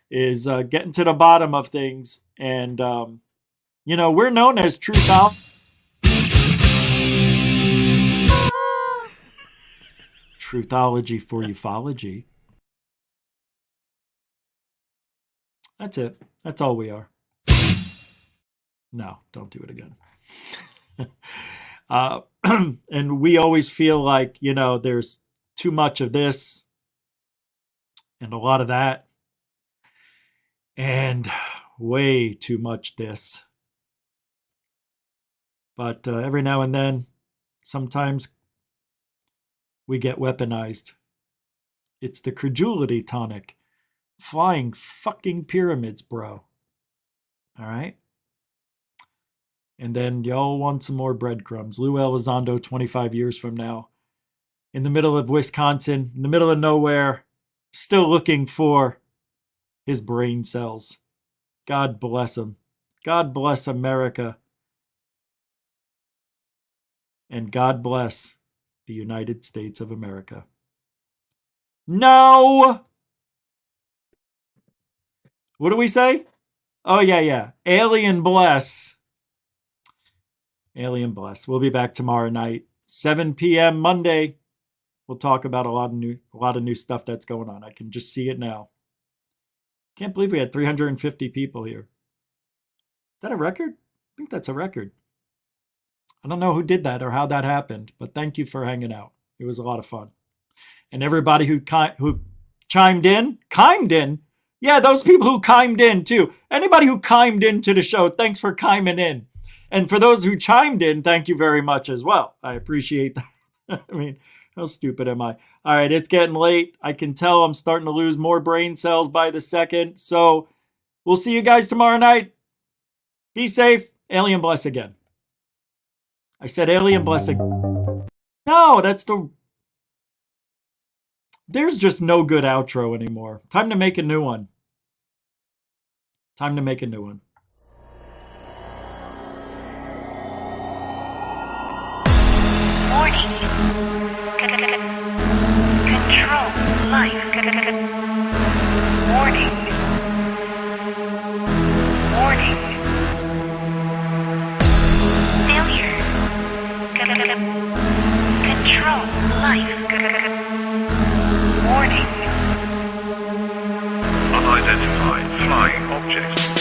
is getting to the bottom of things. And, we're known as Truthology for ufology. That's it. That's all we are. No, don't do it again. And we always feel like, there's too much of this and a lot of that and way too much this. But every now and then, sometimes we get weaponized. It's the credulity tonic. Flying fucking pyramids, bro. All right? And then y'all want some more breadcrumbs. Lou Elizondo, 25 years from now, in the middle of Wisconsin, in the middle of nowhere, still looking for his brain cells. God bless him. God bless America. And God bless the United States of America. No! What do we say? Oh, yeah. Alien bless. Alien bless. We'll be back tomorrow night, 7 p.m. Monday. We'll talk about a lot of new stuff that's going on. I can just see it now. Can't believe we had 350 people here. Is that a record? I think that's a record. I don't know who did that or how that happened, but thank you for hanging out. It was a lot of fun. And everybody who chimed in, yeah, those people who chimed in too. Anybody who chimed into the show, thanks for chiming in. And for those who chimed in, thank you very much as well. I appreciate that. I mean, how stupid am I? All right, it's getting late. I can tell I'm starting to lose more brain cells by the second. So we'll see you guys tomorrow night. Be safe. Alien bless again. I said alien bless again. No, there's just no good outro anymore. Time to make a new one. Warning. Control life. Warning. Failure. Control life. Warning. Unidentified flying object.